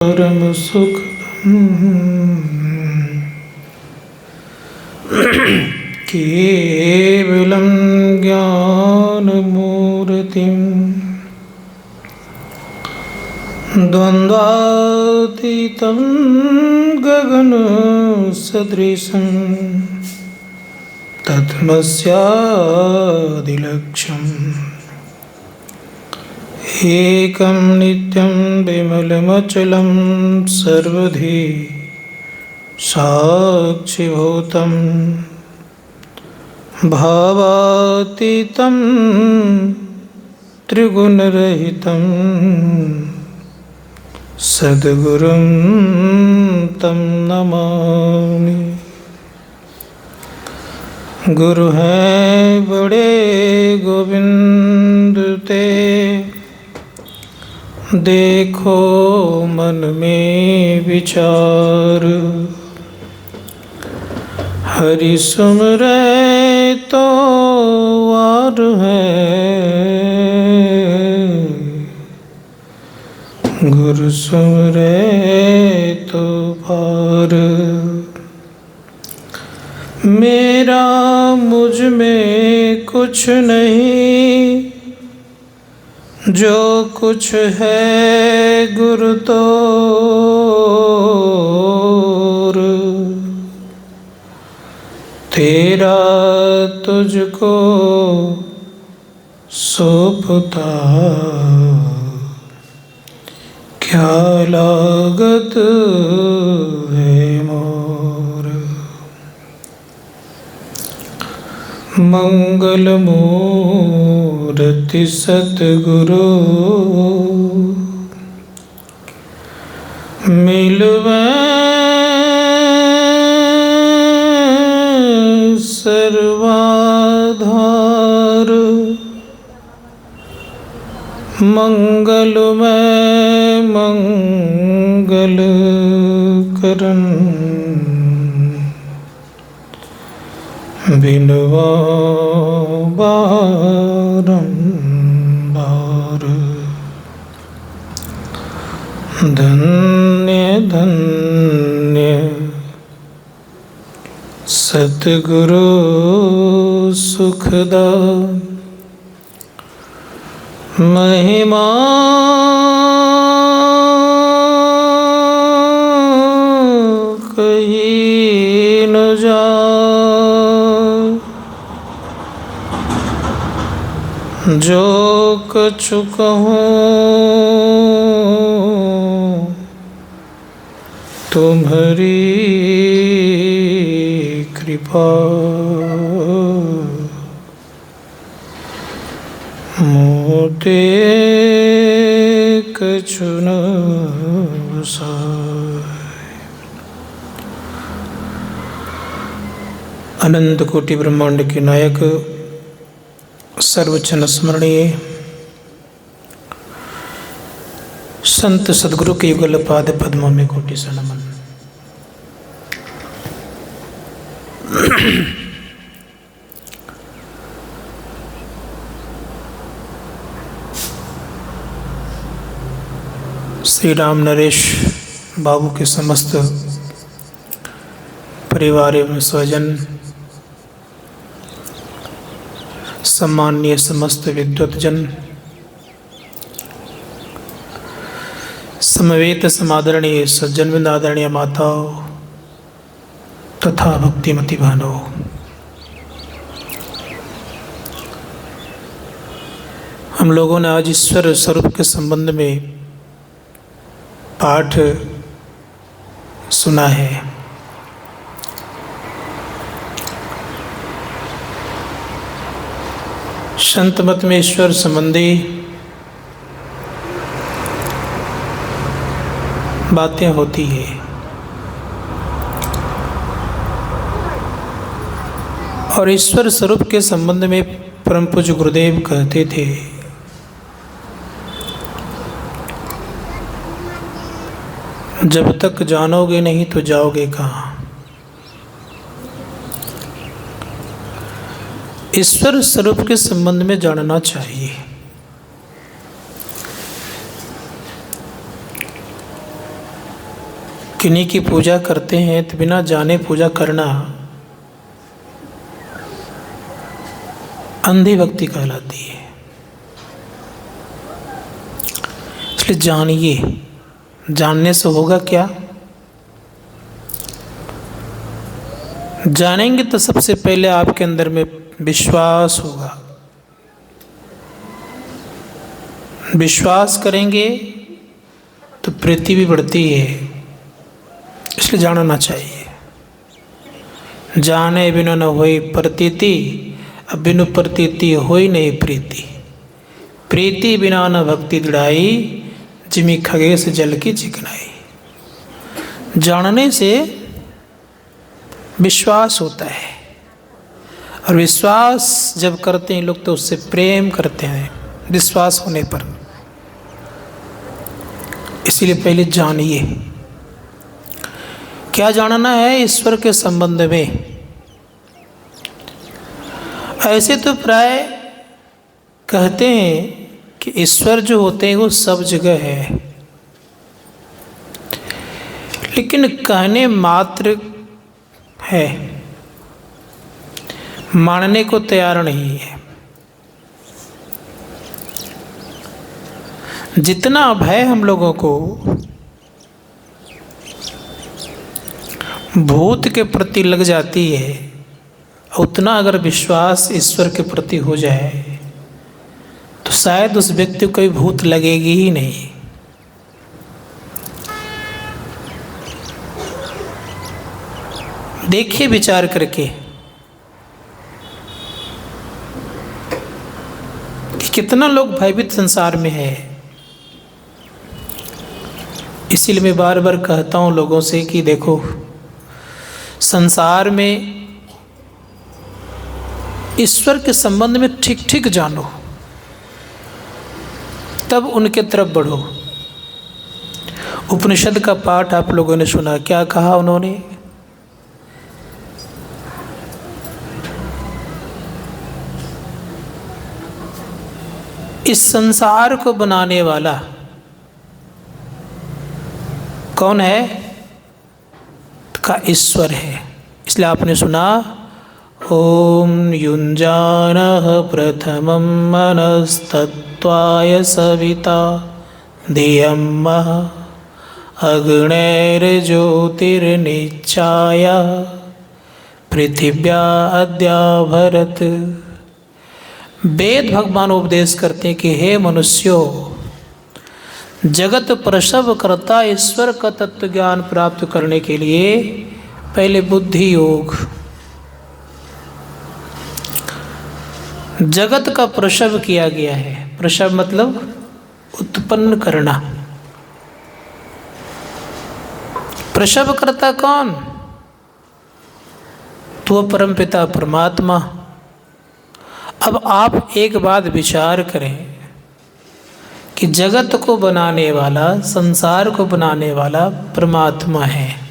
परम सुखदं केवलं ज्ञानमूर्तिं द्वन्द्वातीतं गगनसदृशं तत्त्वमस्यादिलक्ष्यम् एकं नित्यं विमलमचलं सर्वधी साक्षिभूतं भावातीतं त्रिगुणरहितं सद्गुरुं तं नमामि। गुरु हैं बड़े गोविंद ते, देखो मन में विचार। हरि सुमरे तो वार है, गुरु सुमरे तो पार। मेरा मुझ में कुछ नहीं, जो कुछ है गुरु तोर। तेरा तुझको सौंपता क्या लागत है मोर। मंगल मूर्ति सतगुरु मिलवे सर्वाधार। मंगल में मंगल करन, बिनवा बारंबार। धन्य धन्य सतगुरु सुखदान, महिमा कहीं न जाए। जो कछु कहूँ तुम्हारी कृपा, मोटे कछु न बसाए। अनंत कोटि ब्रह्मांड के नायक सर्वजन स्मरणीय संत सदगुरु के युगल पाद पद्मों में कोटि से नमन। श्री राम नरेश बाबू के समस्त परिवार एवं स्वजन, सम्माननीय समस्त विद्वतजन, समवेत समादरणीय सज्जन, आदरणीय माताओं तथा भक्तिमती बहनों, हम लोगों ने आज ईश्वर स्वरूप के संबंध में पाठ सुना है। संत मत में ईश्वर संबंधी बातें होती है और ईश्वर स्वरूप के संबंध में परम पूज्य गुरुदेव कहते थे, जब तक जानोगे नहीं तो जाओगे कहाँ। ईश्वर स्वरूप के संबंध में जानना चाहिए। किन्हीं की पूजा करते हैं तो बिना जाने पूजा करना अंधी भक्ति कहलाती है। इसलिए जानिए, जानने से होगा क्या? जानेंगे तो सबसे पहले आपके अंदर में विश्वास होगा। विश्वास करेंगे तो प्रीति भी बढ़ती है, इसलिए जानना चाहिए। जाने बिनु न होई प्रतीति, अब बिनु प्रतीति होई नहीं प्रीति। प्रीति बिना न भक्ति दृढ़ाई, जिमी खगेश जल की चिकनाई। जानने से विश्वास होता है, और विश्वास जब करते हैं लोग तो उससे प्रेम करते हैं विश्वास होने पर। इसीलिए पहले जानिए। क्या जानना है ईश्वर के संबंध में? ऐसे तो प्राय कहते हैं कि ईश्वर जो होते हैं वो सब जगह है, लेकिन कहने मात्र है, मानने को तैयार नहीं है। जितना भय हम लोगों को भूत के प्रति लग जाती है, उतना अगर विश्वास ईश्वर के प्रति हो जाए तो शायद उस व्यक्ति को कोई भूत लगेगी ही नहीं। देखिए विचार करके कि कितना लोग भयभीत संसार में है। इसीलिए मैं बार बार कहता हूँ लोगों से कि देखो, संसार में ईश्वर के संबंध में ठीक ठीक जानो, तब उनके तरफ बढ़ो। उपनिषद का पाठ आप लोगों ने सुना, क्या कहा उन्होंने? इस संसार को बनाने वाला कौन है? का ईश्वर है। इसलिए आपने सुना, ओम युञ्जानः प्रथमं मनस्तत्त्वाय सविता धियं अग्नेर्ज्योतिर्निच्चाय पृथिव्या अद्याभरत। वेद भगवान उपदेश करते हैं कि हे मनुष्यों, जगत प्रसव करता ईश्वर का तत्व ज्ञान प्राप्त करने के लिए पहले बुद्धि योग, जगत का प्रसव किया गया है। प्रसव मतलब उत्पन्न करना। प्रसव करता कौन? तो परमपिता परमात्मा। अब आप एक बात विचार करें कि जगत को बनाने वाला, संसार को बनाने वाला परमात्मा है।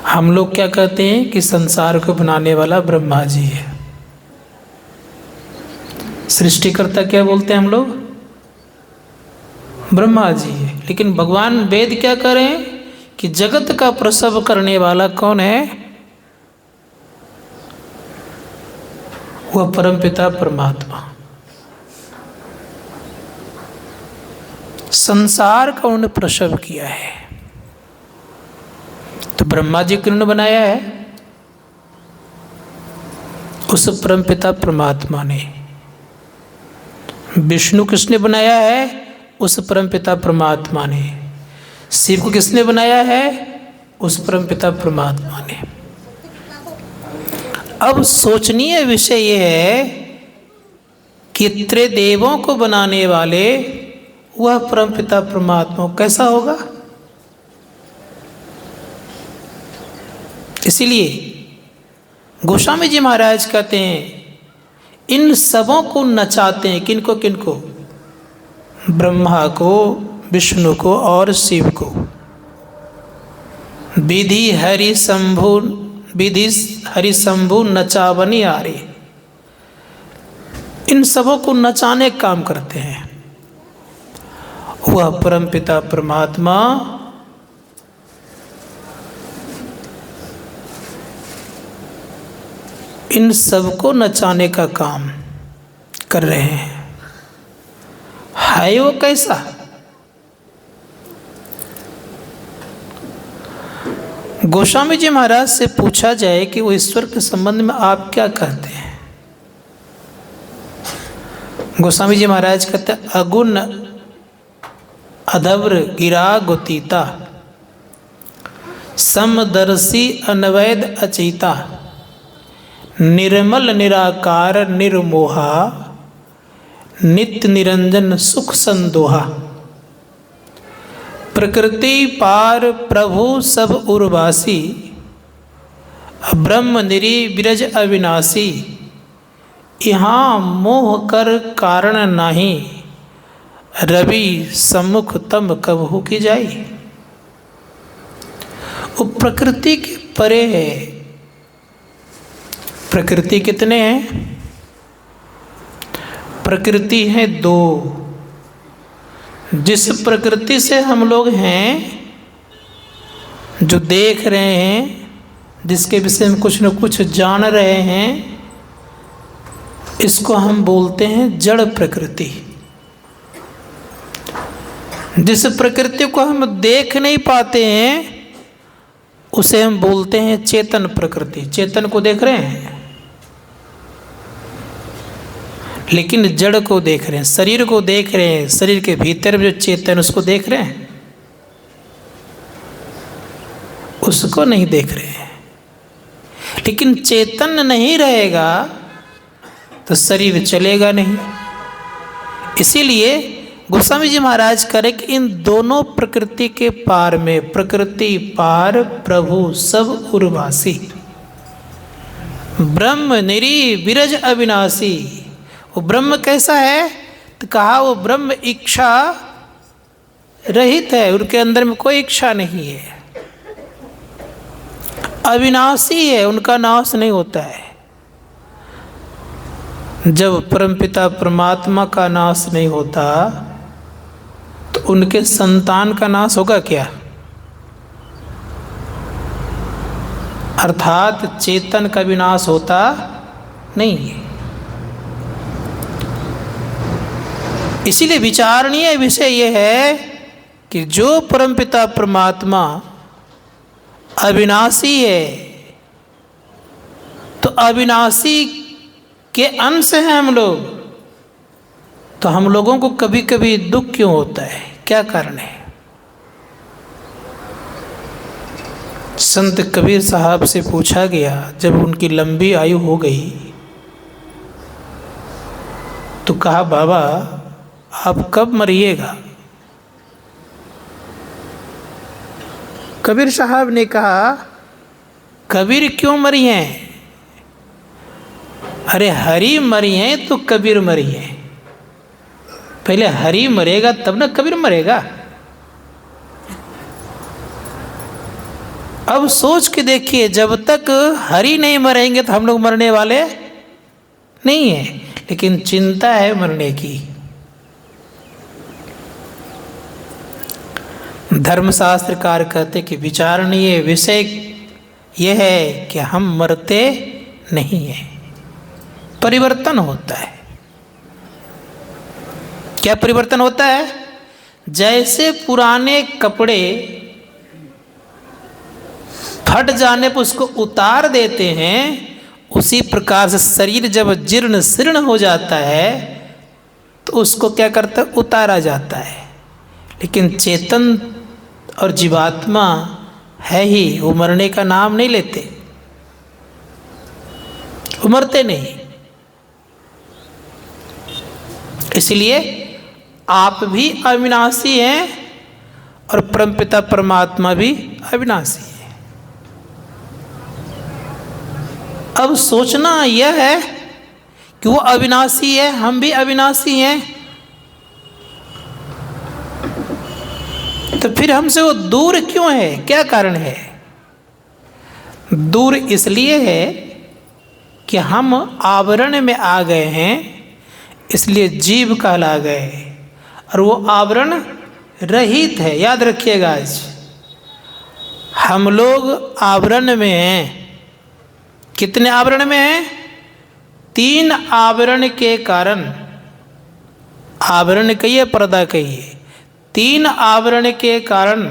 हम लोग क्या कहते हैं कि संसार को बनाने वाला ब्रह्मा जी है। सृष्टिकर्ता क्या बोलते हैं हम लोग? ब्रह्मा जी है। लेकिन भगवान वेद क्या कह रहे हैं कि जगत का प्रसव करने वाला कौन है? वह परमपिता परमात्मा। संसार का उन्होंने प्रसव किया है। तो ब्रह्मा जी किन्होंने बनाया है? उस परमपिता परमात्मा ने। विष्णु किसने बनाया है? उस परमपिता परमात्मा ने। शिव को किसने बनाया है? उस परमपिता परमात्मा ने। अब सोचनीय विषय यह है कि त्रिदेवों को बनाने वाले वह परमपिता परमात्मा कैसा होगा? इसीलिए गोस्वामी जी महाराज कहते हैं, इन सबों को नचाते हैं। किनको किनको? ब्रह्मा को, विष्णु को और शिव को। विधि हरि शंभु नचावनी आ रही। इन सबों को नचाने का काम करते हैं। वह परमपिता परमात्मा इन सबको नचाने का काम कर रहे हैं। है वो कैसा? गोस्वामी जी महाराज से पूछा जाए कि वो ईश्वर के संबंध में आप क्या कहते हैं? गोस्वामी जी महाराज कहते हैं, अगुण अधव्र गिरा गोतीता, समदर्शी अनवैध अचेता, निर्मल निराकार निर्मोहा, नित्य निरंजन सुख संदोहा, प्रकृति पार प्रभु सब उर्वासी, ब्रह्म निरी विरज अविनाशी, यहाँ मोह कर कारण नाही, रवि सम्मुख तम कबहू की जाई। वो प्रकृति के परे है। प्रकृति कितने हैं? प्रकृति है दो। जिस प्रकृति से हम लोग हैं, जो देख रहे हैं, जिसके विषय में कुछ न कुछ जान रहे हैं, इसको हम बोलते हैं जड़ प्रकृति। जिस प्रकृति को हम देख नहीं पाते हैं, उसे हम बोलते हैं चेतन प्रकृति। चेतन को देख रहे हैं, लेकिन जड़ को देख रहे हैं, शरीर को देख रहे हैं, शरीर के भीतर जो चेतन उसको देख रहे हैं, उसको नहीं देख रहे हैं। लेकिन चेतन नहीं रहेगा तो शरीर चलेगा नहीं। इसीलिए गोस्वामी जी महाराज करें कि इन दोनों प्रकृति के पार में, प्रकृति पार प्रभु सब उर्वासी, ब्रह्म निरी विरज अविनाशी। वो ब्रह्म कैसा है? तो कहा वो ब्रह्म इच्छा रहित है, उनके अंदर में कोई इच्छा नहीं है। अविनाशी है, उनका नाश नहीं होता है। जब परमपिता परमात्मा का नाश नहीं होता तो उनके संतान का नाश होगा क्या? अर्थात चेतन का विनाश होता नहीं है। इसीलिए विचारणीय विषय यह है कि जो परमपिता परमात्मा अविनाशी है, तो अविनाशी के अंश हैं हम लोग, तो हम लोगों को कभी कभी दुख क्यों होता है? क्या कारण है? संत कबीर साहब से पूछा गया, जब उनकी लंबी आयु हो गई तो कहा, बाबा आप कब मरिएगा? कबीर साहब ने कहा, कबीर क्यों मरी हैं? अरे हरि मरी हैं तो कबीर मरी हैं। पहले हरि मरेगा तब ना कबीर मरेगा। अब सोच के देखिए, जब तक हरि नहीं मरेंगे तो हम लोग मरने वाले नहीं हैं, लेकिन चिंता है मरने की। धर्मशास्त्रकार कहते कि विचारणीय विषय यह है कि हम मरते नहीं हैं, परिवर्तन होता है। क्या परिवर्तन होता है? जैसे पुराने कपड़े फट जाने पर उसको उतार देते हैं, उसी प्रकार से शरीर जब जीर्ण शीर्ण हो जाता है तो उसको क्या करता है? उतारा जाता है। लेकिन चेतन और जीवात्मा है ही, वो मरने का नाम नहीं लेते, वो मरते नहीं। इसलिए आप भी अविनाशी हैं और परमपिता परमात्मा भी अविनाशी है। अब सोचना यह है कि वो अविनाशी है, हम भी अविनाशी हैं, तो फिर हमसे वो दूर क्यों है? क्या कारण है? दूर इसलिए है कि हम आवरण में आ गए हैं, इसलिए जीव कहला गए। और वो आवरण रहित है। याद रखिएगा, आज हम लोग आवरण में हैं। कितने आवरण में हैं? 3 आवरण के कारण, आवरण कहिए पर्दा कहिए, 3 आवरण के कारण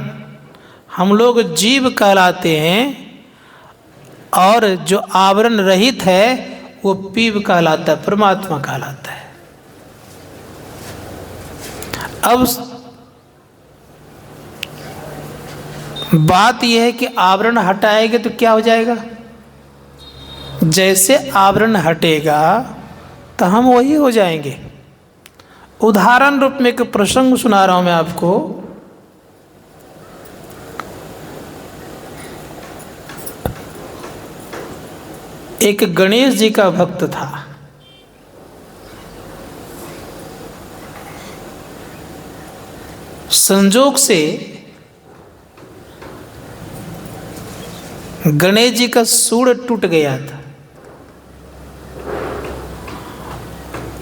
हम लोग जीव कहलाते हैं, और जो आवरण रहित है वो पीव कहलाता है, परमात्मा कहलाता है। अब बात यह है कि आवरण हटाएंगे तो क्या हो जाएगा? जैसे आवरण हटेगा तो हम वही हो जाएंगे। उदाहरण रूप में एक प्रसंग सुना रहा हूं मैं आपको। एक गणेश जी का भक्त था। संजोग से गणेश जी का सूंड टूट गया था,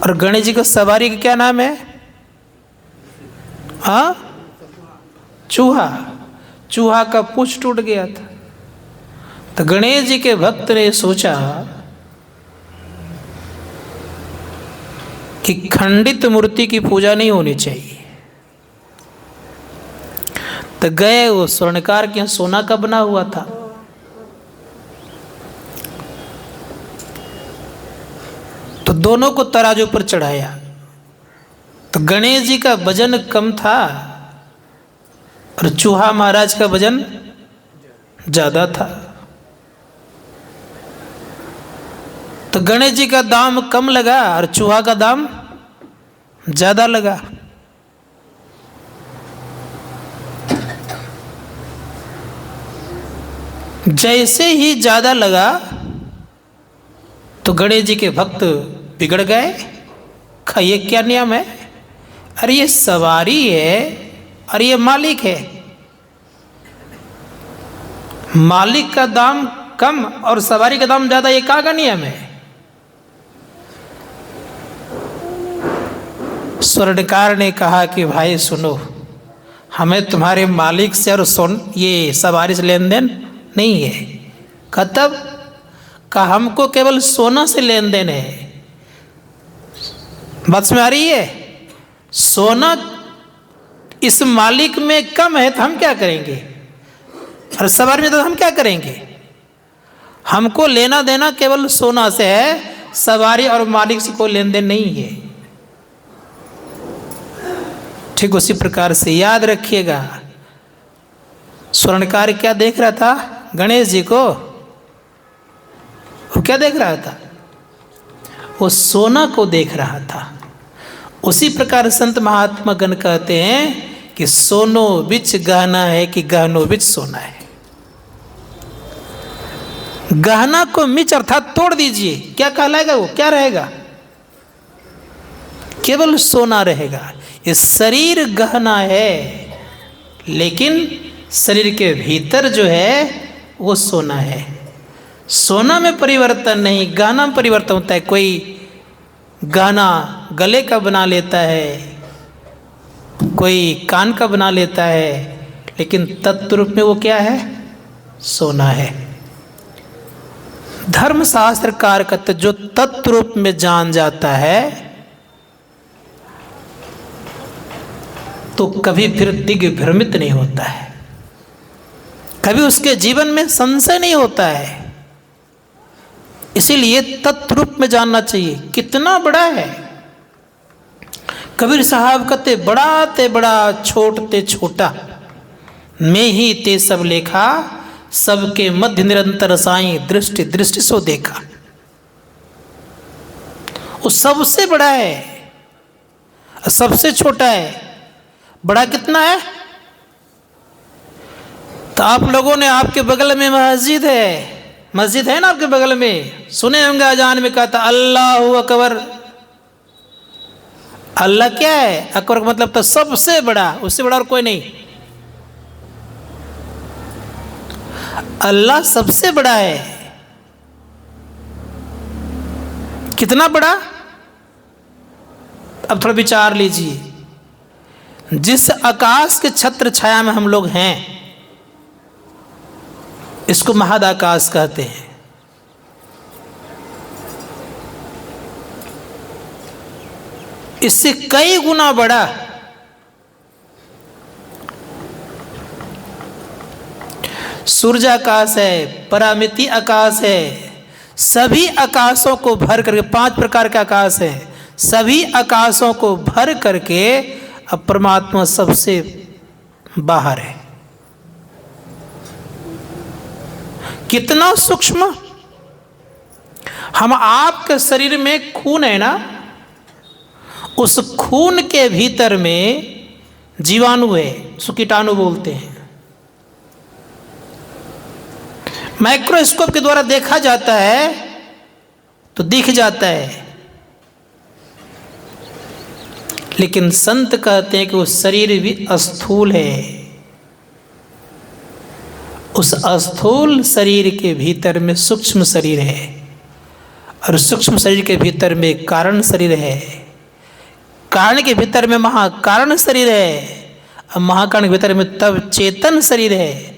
और गणेश जी का सवारी का क्या नाम है? हाँ, चूहा। चूहा का पूंछ टूट गया था। तो गणेश जी के भक्त ने सोचा कि खंडित मूर्ति की पूजा नहीं होनी चाहिए। तो गए, वो स्वर्णकार के यहाँ सोना का बना हुआ था। तो दोनों को तराजू पर चढ़ाया। तो गणेश जी का वजन कम था और चूहा महाराज का वजन ज्यादा था। तो गणेश जी का दाम कम लगा और चूहा का दाम ज्यादा लगा। जैसे ही ज्यादा लगा तो गणेश जी के भक्त बिगड़ गए। ये क्या नियम है? अरे ये सवारी है और ये मालिक है। मालिक का दाम कम और सवारी का दाम ज्यादा, ये कहाँ का नियम है? स्वर्णकार ने कहा कि भाई सुनो, हमें तुम्हारे मालिक से और ये सवारी से लेन देन नहीं है। कतब का हमको केवल सोना से लेन देन है। बात समझ आ रही है? सोना इस मालिक में कम है तो हम क्या करेंगे, और सवारी में तो हम क्या करेंगे? हमको लेना देना केवल सोना से है, सवारी और मालिक से कोई लेन देन नहीं है। ठीक उसी प्रकार से याद रखिएगा, स्वर्णकार क्या देख रहा था? गणेश जी को वो क्या देख रहा था? वो सोना को देख रहा था। उसी प्रकार संत महात्मा गण कहते हैं कि सोनो बिच गहना है कि गहनो बिच सोना है। गहना को मिच अर्थात तोड़ दीजिए, क्या कहलाएगा? वो क्या रहेगा? केवल सोना रहेगा। ये शरीर गहना है, लेकिन शरीर के भीतर जो है वो सोना है। सोना में परिवर्तन नहीं, गहना में परिवर्तन होता है। कोई गहना गले का बना लेता है, कोई कान का बना लेता है, लेकिन तत्व रूप में वो क्या है? सोना है। धर्मशास्त्रकार कहते जो तत्व रूप में जान जाता है तो कभी फिर दिग्भ्रमित नहीं होता है, कभी उसके जीवन में संशय नहीं होता है। इसीलिए तत्व रूप में जानना चाहिए कितना बड़ा है। कबीर साहब कहते बड़ा ते बड़ा छोट ते छोटा, मैं ही ते सब लेखा, सबके मध्य निरंतर साई, दृष्टि दृष्टि सो देखा। वो सबसे बड़ा है, सबसे छोटा है। बड़ा कितना है? तो आप लोगों ने, आपके बगल में मस्जिद है, मस्जिद है ना आपके बगल में, सुने होंगे अजान में कहता अल्लाहू अकबर। अल्लाह क्या है? अकबर का मतलब तो सबसे बड़ा, उससे बड़ा और कोई नहीं। अल्लाह सबसे बड़ा है। कितना बड़ा? अब थोड़ा विचार लीजिए। जिस आकाश के छत्र छाया में हम लोग हैं, इसको महादाकाश कहते हैं। इससे कई गुना बड़ा सूर्य आकाश है, परामिति आकाश है। सभी आकाशों को भर करके 5 प्रकार के आकाश है, सभी आकाशों को भर करके अब परमात्मा सबसे बाहर है। कितना सूक्ष्म। हम आपके शरीर में खून है ना, उस खून के भीतर में जीवाणु है, उसको कीटाणु बोलते हैं। माइक्रोस्कोप के द्वारा देखा जाता है तो दिख जाता है, लेकिन संत कहते हैं कि वो शरीर भी स्थूल है। उस स्थूल शरीर के भीतर में सूक्ष्म शरीर है, और सूक्ष्म शरीर के भीतर में कारण शरीर है, कारण के भीतर में महाकारण शरीर है, और महाकारण के भीतर में तब चेतन शरीर है,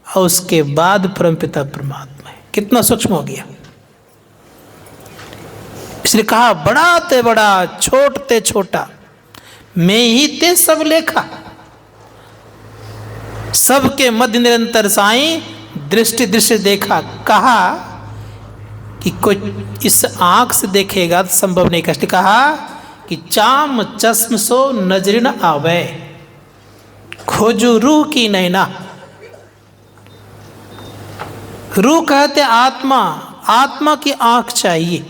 और उसके बाद परमपिता परमात्मा है। कितना सूक्ष्म हो गया। इसलिए कहा बड़ा ते बड़ा, छोट ते छोटा, मैं ही ते सब लेखा। सबके मध्य निरंतर साईं, दृष्टि दृश्य देखा। कहा कि कोई इस आंख से देखेगा तो संभव नहीं। कष्ट कहा कि चाम चश्म सो नजर न आवे, खोजू रूह की नैना। रूह कहते आत्मा, आत्मा की आंख चाहिए।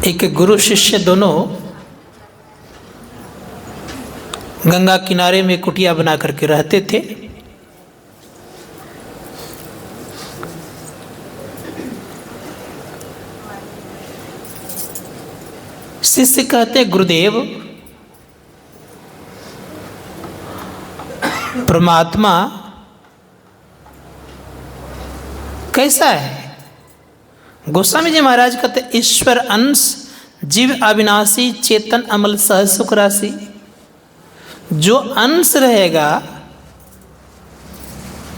एक गुरु शिष्य दोनों गंगा किनारे में कुटिया बना करके रहते थे। शिष्य कहते गुरुदेव, परमात्मा कैसा है? गोस्वामी जी महाराज कहते ईश्वर अंश, जीव अविनाशी, चेतन अमल, सहज सुख राशि। जो अंश रहेगा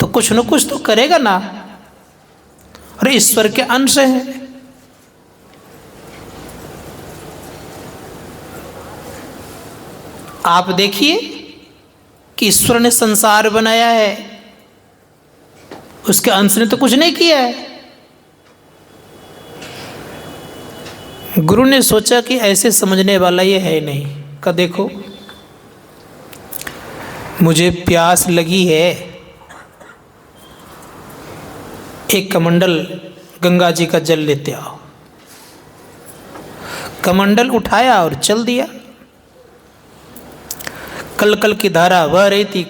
तो कुछ न कुछ तो करेगा ना, और ईश्वर के अंश हैं। आप देखिए कि ईश्वर ने संसार बनाया है, उसके अंश ने तो कुछ नहीं किया है। गुरु ने सोचा कि ऐसे समझने वाला ये है नहीं। का देखो, मुझे प्यास लगी है, एक कमंडल गंगा जी का जल लेते आओ। कमंडल उठाया और चल दिया। कल कल की धारा बह रही थी,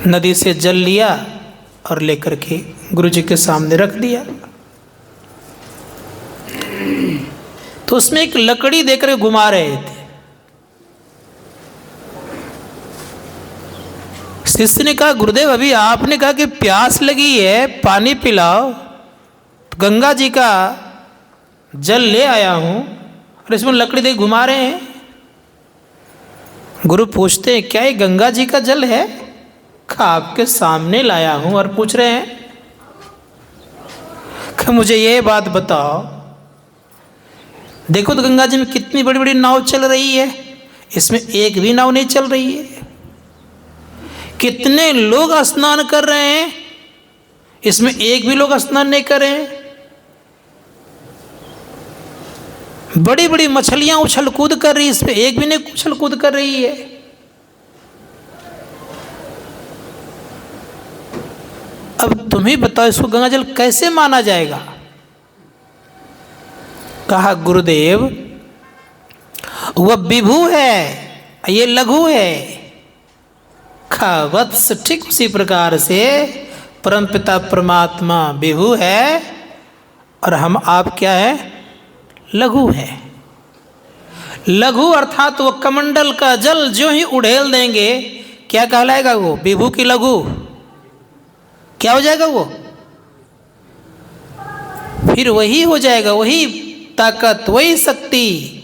नदी से जल लिया और लेकर के गुरु जी के सामने रख दिया। तो उसमें एक लकड़ी देकर घुमा रहे थे। शिष्य ने कहा गुरुदेव, अभी आपने कहा कि प्यास लगी है, पानी पिलाओ, तो गंगा जी का जल ले आया हूं और इसमें लकड़ी दे घुमा रहे हैं। गुरु पूछते हैं क्या ये गंगा जी का जल है? कहा आपके सामने लाया हूं और पूछ रहे हैं। कहा मुझे ये बात बताओ, देखो तो गंगा जी में कितनी बड़ी बड़ी नाव चल रही है, इसमें एक भी नाव नहीं चल रही है। कितने लोग स्नान कर रहे हैं, इसमें एक भी लोग स्नान नहीं कर रहे हैं। बड़ी बड़ी मछलियां उछल कूद कर रही, इसमें एक भी नहीं उछल कूद कर रही है। अब तुम ही बताओ, इसको गंगा जल कैसे माना जाएगा? कहा गुरुदेव, वह विभू है, ये लघु है। कहा वत्स, ठीक उसी प्रकार से परमपिता परमात्मा विभू है और हम आप क्या है? लघु है। लघु अर्थात वो कमंडल का जल जो ही उड़ेल देंगे, क्या कहलाएगा वो? विभू की लघु क्या हो जाएगा वो? फिर वही हो जाएगा, वही ताकत, वही शक्ति।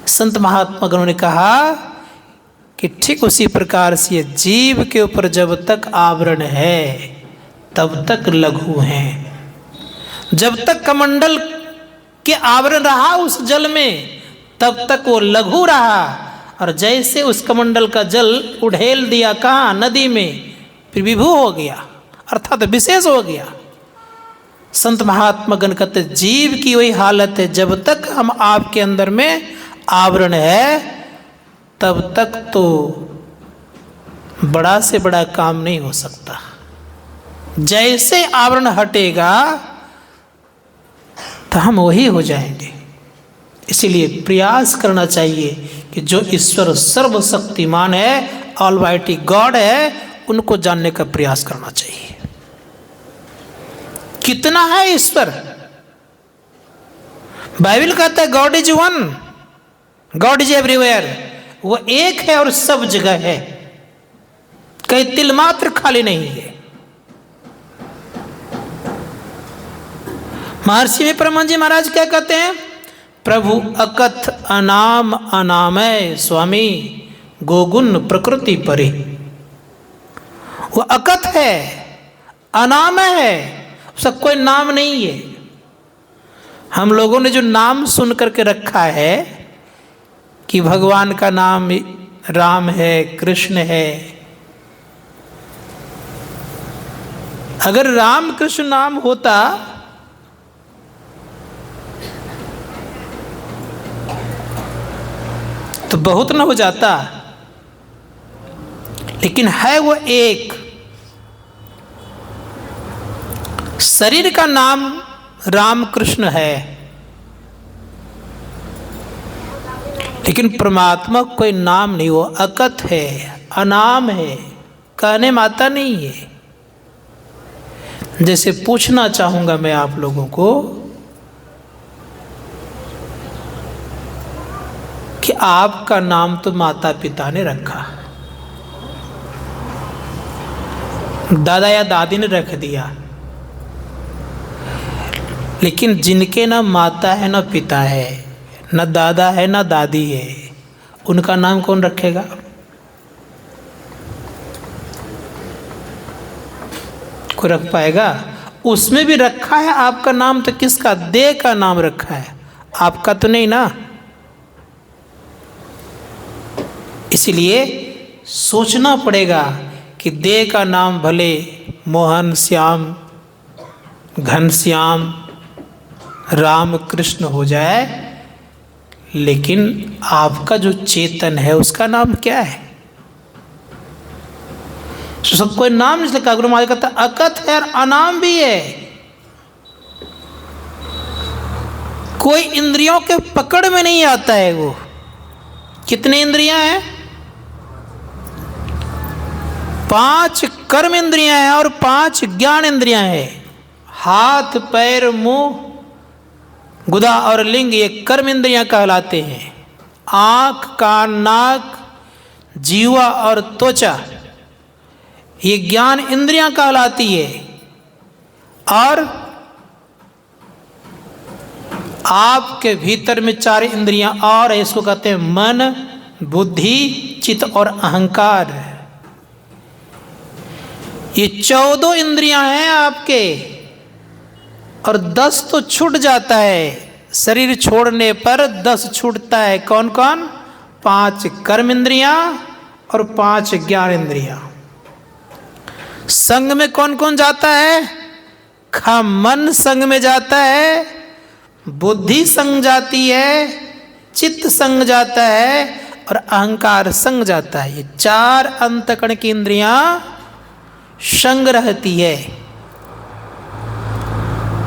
संत महात्मा गणों ने कहा कि ठीक उसी प्रकार से ये जीव के ऊपर जब तक आवरण है तब तक लघु है। जब तक कमंडल के आवरण रहा उस जल में तब तक वो लघु रहा, और जैसे उस कमंडल का जल उड़ेल दिया कहाँ, नदी में, फिर विभू हो गया, अर्थात विशेष हो गया। संत महात्मा गण कहते जीव की वही हालत है, जब तक हम आपके अंदर में आवरण है तब तक तो बड़ा से बड़ा काम नहीं हो सकता। जैसे आवरण हटेगा तो हम वही हो जाएंगे। इसीलिए प्रयास करना चाहिए कि जो ईश्वर सर्वशक्तिमान है, ऑलमाइटी गॉड है, उनको जानने का प्रयास करना चाहिए। कितना है ईश्वर? बाइबल कहता है God is one, God is everywhere. वो एक है और सब जगह है, कहीं तिल मात्र खाली नहीं है। महर्षि में परम जी महाराज क्या कहते हैं? प्रभु अकथ अनाम अनामय स्वामी गोगुण प्रकृति परे। वो अकथ है, अनामय है, उसका कोई नाम नहीं है। हम लोगों ने जो नाम सुन करके रखा है कि भगवान का नाम राम है, कृष्ण है, अगर राम कृष्ण नाम होता तो बहुत न हो जाता, लेकिन है वो एक। शरीर का नाम राम कृष्ण है, लेकिन परमात्मा कोई नाम नहीं, वो अकथ है, अनाम है, कहने माता नहीं है। जैसे पूछना चाहूंगा मैं आप लोगों को कि आपका नाम तो माता पिता ने रखा, दादा या दादी ने रख दिया, लेकिन जिनके ना माता है ना पिता है, ना दादा है ना दादी है, उनका नाम कौन रखेगा? कोई रख पाएगा? उसमें भी रखा है आपका नाम, तो किसका? देह का नाम रखा है, आपका तो नहीं ना। इसीलिए सोचना पड़ेगा कि देह का नाम भले मोहन श्याम घनश्याम राम कृष्ण हो जाए, लेकिन आपका जो चेतन है उसका नाम क्या है? तो सब कोई नाम नहीं लिखा। गुरु महाराज कहता अकथ है और अनाम भी है। कोई इंद्रियों के पकड़ में नहीं आता है वो। कितने इंद्रियां हैं? 5 कर्म इंद्रियां हैं और 5 ज्ञान इंद्रियां हैं। हाथ पैर मुंह गुदा और लिंग ये कर्म इंद्रियां कहलाते हैं। आँख कान नाक जीवा और त्वचा ये ज्ञान इंद्रियां कहलाती है। और आपके भीतर में 4 इंद्रियां और है, इसको कहते हैं मन बुद्धि चित्त और अहंकार। ये 14 इंद्रियां हैं आपके, और 10 तो छूट जाता है। शरीर छोड़ने पर 10 छूटता है। कौन कौन? 5 कर्म इंद्रियां और 5 ज्ञान इंद्रियां। संग में कौन कौन जाता है? मन संग में जाता है, बुद्धि संग जाती है, चित्त संग जाता है और अहंकार संग जाता है। ये 4 अंतःकरण की इंद्रियां संग रहती है।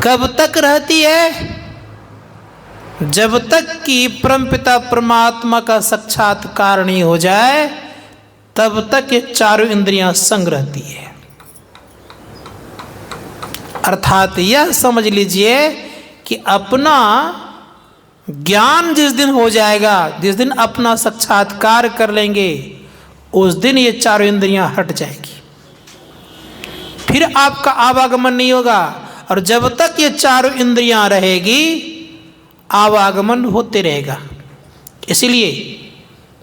कब तक रहती है? जब तक कि परमपिता परमात्मा का साक्षात्कार नहीं हो जाए तब तक ये 4 इंद्रियां संग रहती है। अर्थात यह समझ लीजिए कि अपना ज्ञान जिस दिन हो जाएगा, जिस दिन अपना साक्षात्कार कर लेंगे, उस दिन ये 4 इंद्रियां हट जाएगी। फिर आपका आवागमन नहीं होगा। और जब तक ये चारों इंद्रियां रहेगी आवागमन होते रहेगा। इसलिए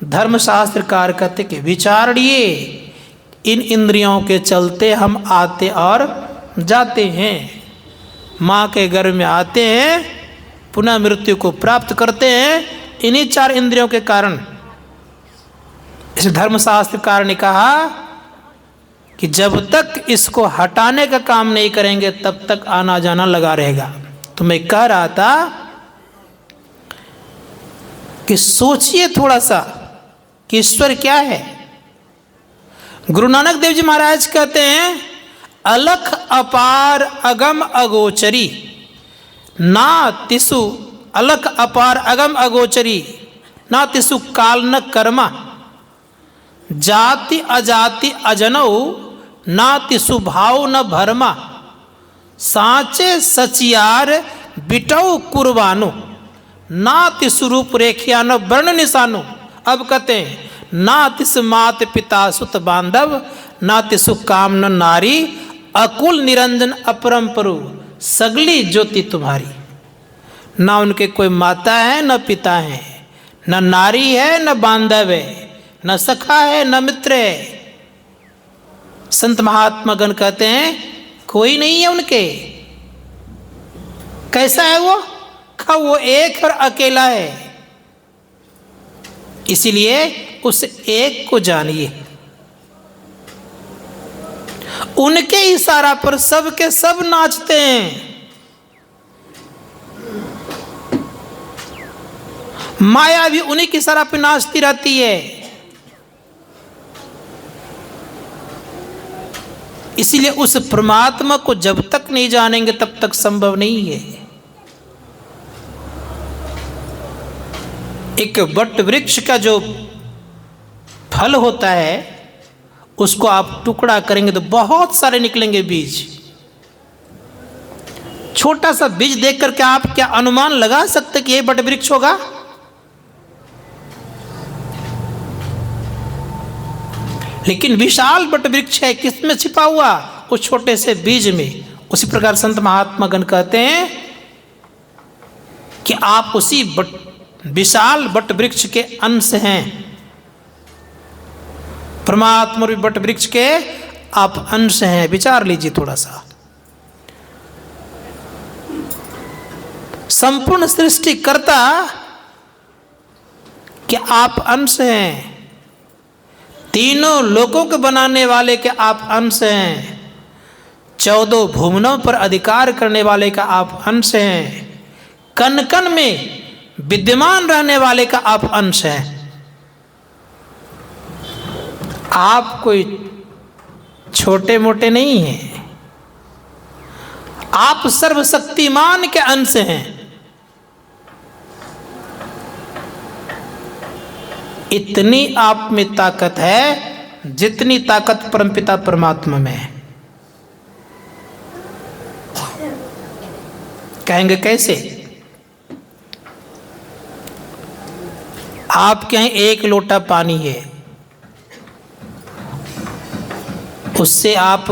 धर्मशास्त्रकार कहते कि विचारणीय इन इंद्रियों के चलते हम आते और जाते हैं, माँ के गर्भ में आते हैं, पुनः मृत्यु को प्राप्त करते हैं इन्हीं चार इंद्रियों के कारण। इस धर्मशास्त्रकार ने कहा कि जब तक इसको हटाने का काम नहीं करेंगे तब तक आना जाना लगा रहेगा। तो मैं कह रहा था कि सोचिए थोड़ा सा कि ईश्वर क्या है। गुरु नानक देव जी महाराज कहते हैं अलख अपार अगम अगोचरी, ना तिसु अलख अपार अगम अगोचरी, ना तिसु काल न कर्मा, जाति अजाति अजनऊ, ना तिसु भाव न भरमा, सांचे सचियार बिटऊ कुर्बानो, ना तिसु रूप रेखिया न वर्ण निशानो। अब कहते हैं ना तिस मात पिता सुत बांधव, ना तिसु काम न नारी, अकुल निरंजन अपरंपरु, सगली ज्योति तुम्हारी। ना उनके कोई माता है न पिता है, न नारी है न बांधव है, न सखा है न मित्र है। संत महात्मा गण कहते हैं कोई नहीं है उनके। कैसा है वो? वो एक और अकेला है। इसीलिए उस एक को जानिए। उनके इशारा पर सब के सब नाचते हैं। माया भी उन्हीं के इशारा पर नाचती रहती है। इसीलिए उस परमात्मा को जब तक नहीं जानेंगे तब तक संभव नहीं है। एक वट वृक्ष का जो फल होता है उसको आप टुकड़ा करेंगे तो बहुत सारे निकलेंगे बीज। छोटा सा बीज देख करके आप क्या अनुमान लगा सकते कि यह वट वृक्ष होगा? लेकिन विशाल वट वृक्ष है, किसमें छिपा हुआ? उस छोटे से बीज में। उसी प्रकार संत महात्मा गण कहते हैं कि आप उसी विशाल वट वृक्ष के अंश हैं। परमात्मा रूपी वट वृक्ष के आप अंश हैं। विचार लीजिए थोड़ा सा। संपूर्ण सृष्टिकर्ता के आप अंश हैं। तीनों लोकों को बनाने वाले के आप अंश हैं। 14 भुवनों पर अधिकार करने वाले का आप अंश हैं। कण कण में विद्यमान रहने वाले का आप अंश हैं। आप कोई छोटे मोटे नहीं हैं। आप सर्वशक्तिमान के अंश हैं। इतनी आप में ताकत है जितनी ताकत परमपिता परमात्मा में है। कहेंगे कैसे? आपके यहाँ एक लोटा पानी है, उससे आप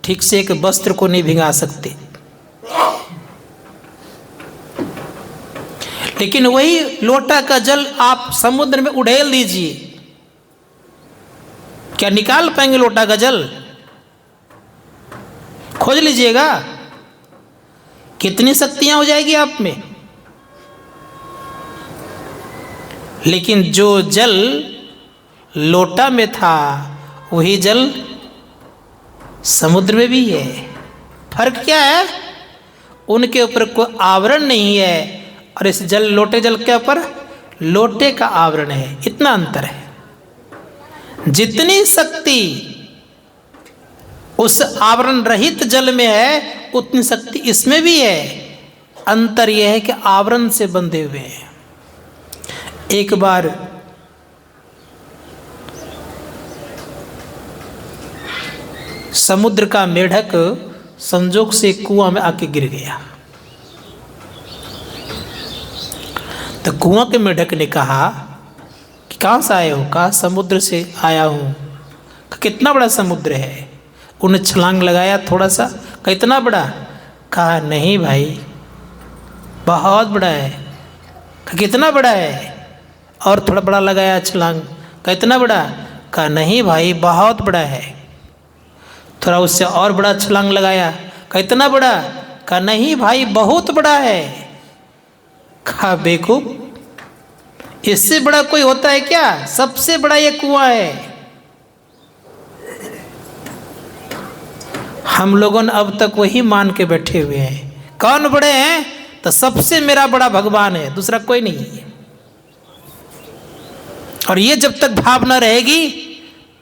ठीक से एक वस्त्र को नहीं भिगा सकते। लेकिन वही लोटा का जल आप समुद्र में उड़ेल दीजिए, क्या निकाल पाएंगे लोटा का जल? खोज लीजिएगा, कितनी शक्तियां हो जाएगी आप में। लेकिन जो जल लोटा में था वही जल समुद्र में भी है। फर्क क्या है? उनके ऊपर कोई आवरण नहीं है और इस लोटे जल के ऊपर लोटे का आवरण है। इतना अंतर है। जितनी शक्ति उस आवरण रहित जल में है उतनी शक्ति इसमें भी है। अंतर यह है कि आवरण से बंधे हुए हैं। एक बार समुद्र का मेढक संजोग से कुआं में आके गिर गया। तो कुआं के मेढक ने कहा कि कहाँ से आए हो? कहा समुद्र से आया हूँ। कितना बड़ा समुद्र है? उन्हें छलांग लगाया थोड़ा सा। कहा इतना बड़ा? कहा नहीं भाई, बहुत बड़ा है। कहा कितना बड़ा है? और थोड़ा बड़ा लगाया छलांग। कहा इतना बड़ा? कहा नहीं भाई, बहुत बड़ा है। थोड़ा उससे और बड़ा छलांग लगाया। कहा इतना बड़ा? कहा नहीं भाई, बहुत बड़ा है। कहा बेवकूफ, इससे बड़ा कोई होता है क्या? सबसे बड़ा ये कुआं है। हम लोगों ने अब तक वही मान के बैठे हुए हैं। कौन बड़े हैं? तो सबसे मेरा बड़ा भगवान है, दूसरा कोई नहीं है। और ये जब तक भावना रहेगी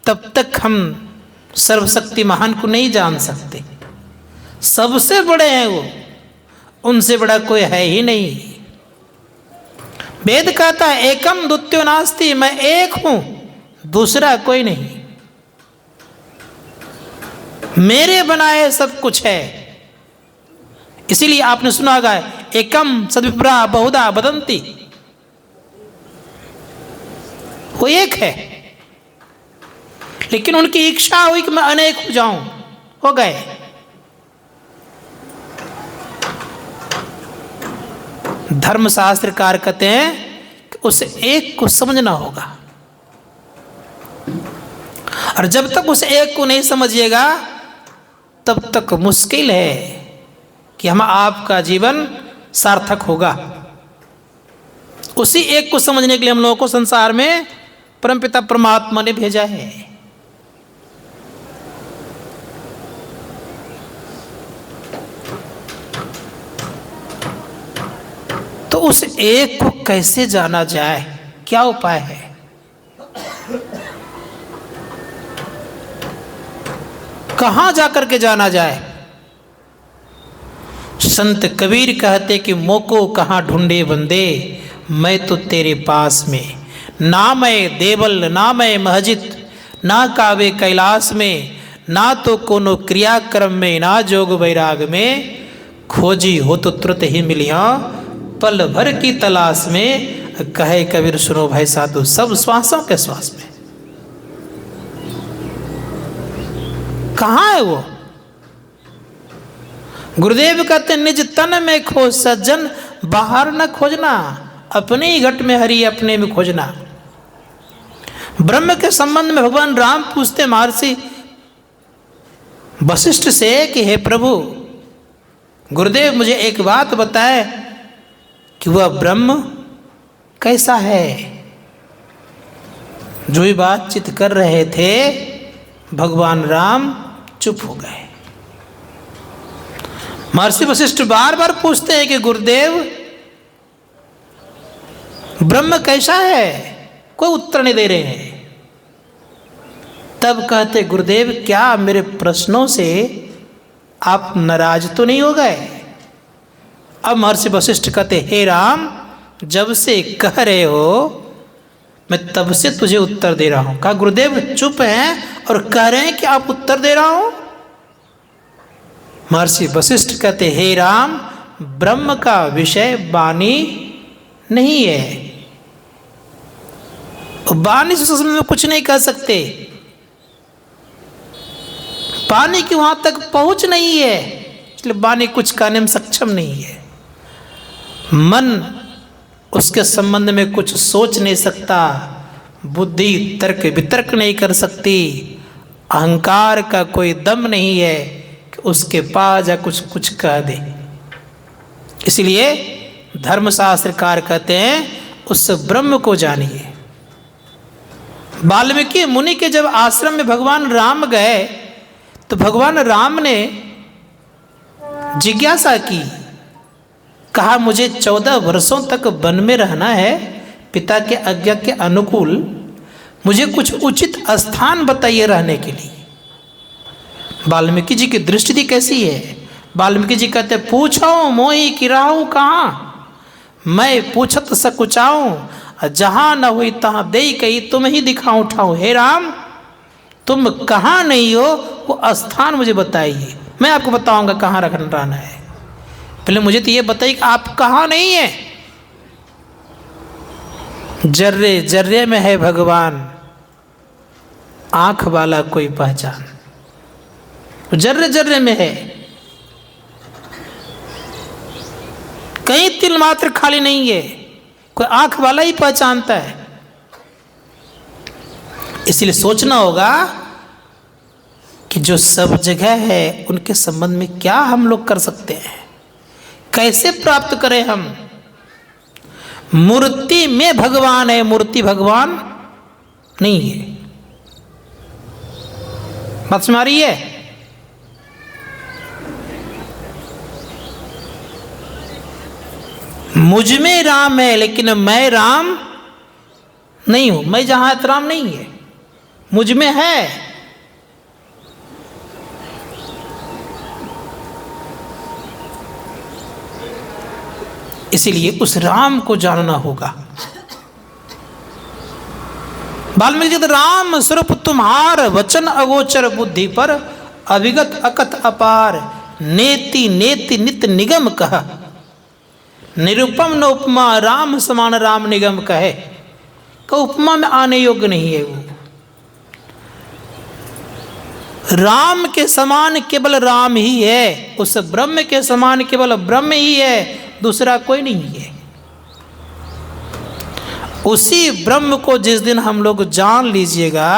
तब तक हम सर्वशक्ति महान को नहीं जान सकते। सबसे बड़े हैं वो, उनसे बड़ा कोई है ही नहीं। वेद कहता है एकम द्वितीयो नास्ति, मैं एक हूं, दूसरा कोई नहीं। मेरे बनाए सब कुछ है। इसीलिए आपने सुना होगा एकम सद्विप्रा बहुधा वदंती, वो एक है, लेकिन उनकी इच्छा हुई कि मैं अनेक हो जाऊं, हो गए। धर्मशास्त्रकार कहते हैं कि उस एक को समझना होगा, और जब तक उस एक को नहीं समझिएगा तब तक मुश्किल है कि हम आपका जीवन सार्थक होगा। उसी एक को समझने के लिए हम लोगों को संसार में परमपिता परमात्मा ने भेजा है। तो उस एक को कैसे जाना जाए, क्या उपाय है? कहां जाकर के जाना जाए? संत कबीर कहते कि मोको कहां ढूंढे बंदे, मैं तो तेरे पास में। ना मैं देवल ना मैं महजित, ना कावे कैलाश में, ना तो कोनो क्रियाक्रम में, ना जोग वैराग में। खोजी हो तो तुरंत ही मिलिया, पल भर की तलाश में। कहे कबीर सुनो भाई साधु, सब श्वासों के श्वास में। कहाँ है वो? गुरुदेव कहते निज तन में खोज सज्जन, बाहर न खोजना, अपने ही घट में हरि अपने में खोजना। ब्रह्म के संबंध में भगवान राम पूछते महर्षि वशिष्ठ से कि हे प्रभु, गुरुदेव मुझे एक बात बताए कि वह ब्रह्म कैसा है। जो ही बातचीत कर रहे थे भगवान राम चुप हो गए। महर्षि वशिष्ठ बार बार पूछते हैं कि गुरुदेव ब्रह्म कैसा है, कोई उत्तर नहीं दे रहे हैं। तब कहते गुरुदेव क्या मेरे प्रश्नों से आप नाराज तो नहीं हो गए? अब महर्षि वशिष्ठ कहते हे राम, जब से कह रहे हो मैं तब से तुझे उत्तर दे रहा हूं। कहा गुरुदेव चुप हैं और कह रहे हैं कि आप उत्तर दे रहा हूं। महर्षि वशिष्ठ कहते हे राम, ब्रह्म का विषय वाणी नहीं है, वाणी से उसमें कुछ नहीं कह सकते, वाणी की वहां तक पहुंच नहीं है, इसलिए वाणी कुछ कहने में सक्षम नहीं है। मन उसके संबंध में कुछ सोच नहीं सकता, बुद्धि तर्क वितर्क नहीं कर सकती, अहंकार का कोई दम नहीं है कि उसके पास या कुछ कह दे। इसलिए धर्मशास्त्रकार कहते हैं उस ब्रह्म को जानिए। वाल्मीकि मुनि के जब आश्रम में भगवान राम गए तो भगवान राम ने जिज्ञासा की, कहा मुझे 14 वर्षों तक वन में रहना है, पिता के आज्ञा के अनुकूल, मुझे कुछ उचित स्थान बताइए रहने के लिए। वाल्मीकि जी की दृष्टि कैसी है? वाल्मीकि जी कहते पूछो मोहि किराहू कहाँ, मैं पूछत सकुचाऊं, जहां न हुई तहां दे कही तुम ही दिखाऊं ठाऊं। हे राम, तुम कहाँ नहीं हो वो स्थान मुझे बताइए, मैं आपको बताऊंगा कहाँ रहना है। पहले मुझे तो ये बताइए कि आप कहाँ नहीं है। जर्रे जर्रे में है भगवान, आंख वाला कोई पहचान, जर्रे जर्रे में है। तिल मात्र खाली नहीं है, कोई आंख वाला ही पहचानता है। इसलिए सोचना होगा कि जो सब जगह है उनके संबंध में क्या हम लोग कर सकते हैं, कैसे प्राप्त करें हम। मूर्ति में भगवान है, मूर्ति भगवान नहीं है। बात समझ आ रही है? मुझ में राम है लेकिन मैं राम नहीं हूं। मैं जहां है तो राम नहीं है, मुझ में है। इसीलिए उस राम को जानना होगा। वाल्मीकि जी, राम स्वरूप तुम्हार वचन अगोचर बुद्धि पर, अविगत अकथ अपार, नेति नेति नित निगम कह, निरुपम न उपमा, राम समान राम निगम कहे। का उपमा में आने योग्य नहीं है वो। राम के समान केवल राम ही है, उस ब्रह्म के समान केवल ब्रह्म ही है, दूसरा कोई नहीं है। उसी ब्रह्म को जिस दिन हम लोग जान लीजिएगा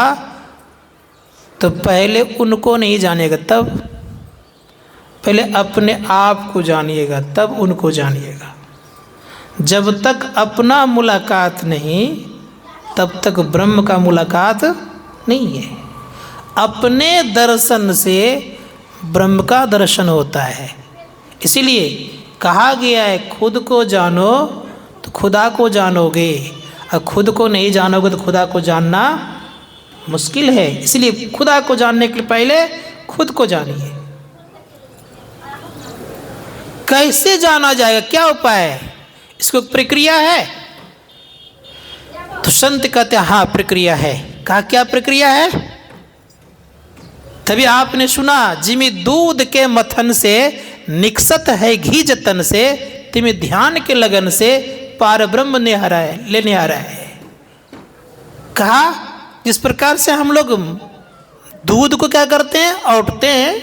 तो पहले उनको नहीं जानिएगा, तब पहले अपने आप को जानिएगा, तब उनको जानिएगा। जब तक अपना मुलाकात नहीं तब तक ब्रह्म का मुलाकात नहीं है। अपने दर्शन से ब्रह्म का दर्शन होता है। इसीलिए कहा गया है खुद को जानो तो खुदा को जानोगे, और खुद को नहीं जानोगे तो खुदा को जानना मुश्किल है। इसलिए खुदा को जानने के लिए पहले खुद को जानिए। कैसे जाना जाएगा, क्या उपाय है? इसको प्रक्रिया है। तो संत कहते हैं हाँ प्रक्रिया है। कहा क्या प्रक्रिया है? तभी आपने सुना, जिमी दूध के मथन से निकसत है घी जतन से, तिमी ध्यान के लगन से पार ब्रह्म ने हराए लेने आ रहा है। कहा जिस प्रकार से हम लोग दूध को क्या करते हैं, औटते हैं,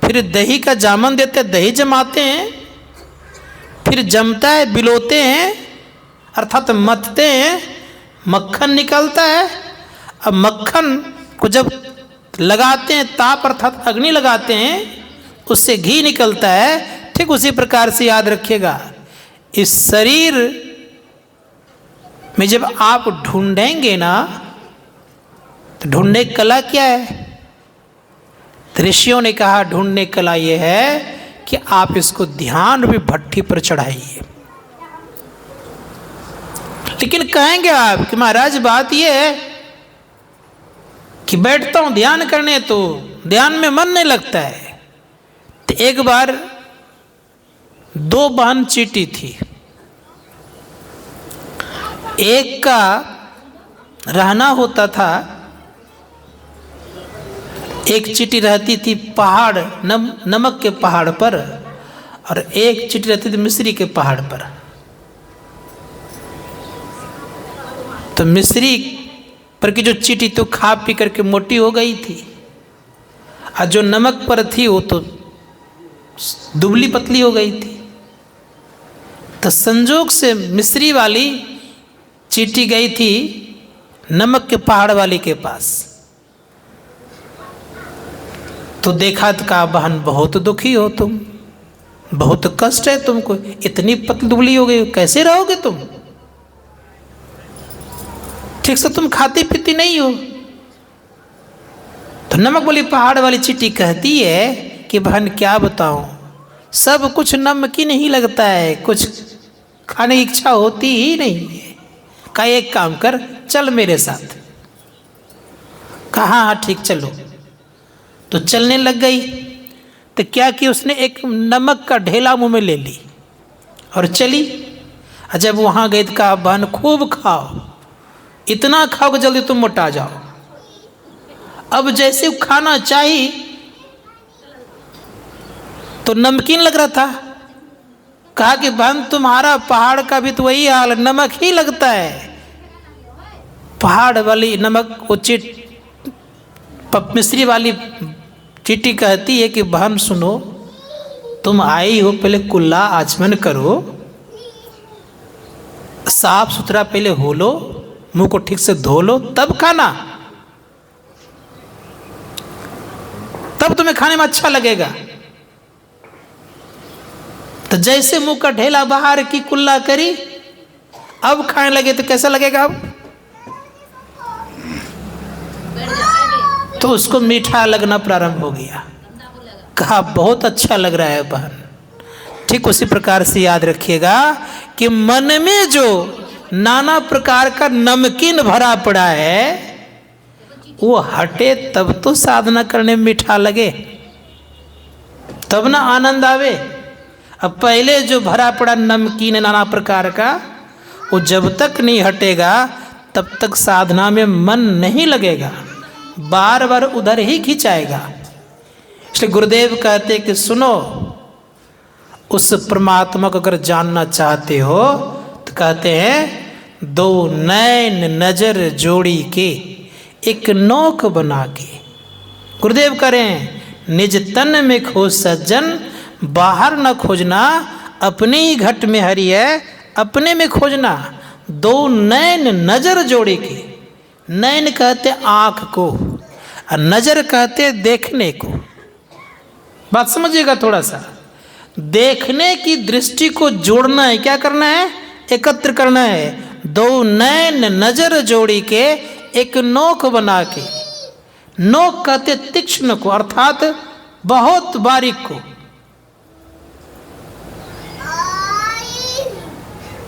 फिर दही का जामन देते हैं, दही जमाते हैं, फिर जमता है, बिलोते हैं अर्थात मथते हैं, मक्खन निकलता है। अब मक्खन को जब लगाते हैं, ताप अर्थात अग्नि लगाते हैं, उससे घी निकलता है। ठीक उसी प्रकार से याद रखिएगा, इस शरीर में जब आप ढूंढेंगे ना, तो ढूंढने की कला क्या है? ऋषियों ने कहा ढूंढने कला ये है कि आप इसको ध्यान रूपी भट्ठी पर चढ़ाइए। लेकिन कहेंगे आप कि महाराज बात ये है कि बैठता हूं ध्यान करने तो ध्यान में मन नहीं लगता है। तो एक बार दो बहन चीटी थी, एक का रहना होता था, एक चीटी रहती थी पहाड़ नमक के पहाड़ पर, और एक चीटी रहती थी मिस्री के पहाड़ पर। तो मिस्री पर की जो चीटी तो खा पी करके मोटी हो गई थी, और जो नमक पर थी वो तो दुबली पतली हो गई थी। तो संजोग से मिस्री वाली चीटी गई थी नमक के पहाड़ वाली के पास। तो देखा तो कहा बहन बहुत दुखी हो तुम, बहुत कष्ट है तुमको, इतनी पतली दुबली हो गई, कैसे रहोगे तुम? ठीक से तुम खाती पीती नहीं हो। तो नमक वाली पहाड़ वाली चीटी कहती है कि बहन क्या बताऊं, सब कुछ नमकीन ही लगता है, कुछ खाने की इच्छा होती ही नहीं है। का एक काम कर, चल मेरे साथ। कहा हाँ ठीक चलो। तो चलने लग गई। तो क्या कि उसने एक नमक का ढेला मुंह में ले ली और चली। जब वहां गई तो कहा बहन खूब खाओ, इतना खाओ कि जल्दी तुम मोटा जाओ। अब जैसे खाना चाहिए तो नमकीन लग रहा था। कहा कि बहन तुम्हारा पहाड़ का भी तो वही हाल, नमक ही लगता है। पहाड़ वाली नमक वो मिस्री वाली चीटी कहती है कि बहन सुनो, तुम आई हो पहले कुल्ला आचमन करो, साफ सुथरा पहले हो लो, मुंह को ठीक से धो लो, तब खाना, तब तुम्हें खाने में अच्छा लगेगा। तो जैसे मुंह का ढेला बाहर की कुल्ला करी, अब खाने लगे तो कैसा लगेगा? अब तो उसको मीठा लगना प्रारंभ हो गया। कहा बहुत अच्छा लग रहा है बहन। ठीक उसी प्रकार से याद रखिएगा कि मन में जो नाना प्रकार का नमकीन भरा पड़ा है वो हटे तब तो साधना करने में मीठा लगे, तब ना आनंद आवे। अब पहले जो भरा पड़ा नमकीन नाना प्रकार का वो जब तक नहीं हटेगा तब तक साधना में मन नहीं लगेगा, बार बार उधर ही खिंचाएगा। इसलिए गुरुदेव कहते कि सुनो, उस परमात्मा को अगर जानना चाहते हो तो कहते हैं दो नैन नजर जोड़ी के एक नोक बना के। गुरुदेव करें निज तन में खोज सज्जन, बाहर न खोजना, अपने ही घट में हरि है, अपने में खोजना। दो नैन नजर जोड़ी के, नैन कहते आँख को और नजर कहते देखने को। बात समझिएगा थोड़ा सा, देखने की दृष्टि को जोड़ना है, क्या करना है? एकत्र करना है। दो नैन नजर जोड़ी के एक नोक बना के, नोक कहते तीक्ष्ण को अर्थात बहुत बारीक को।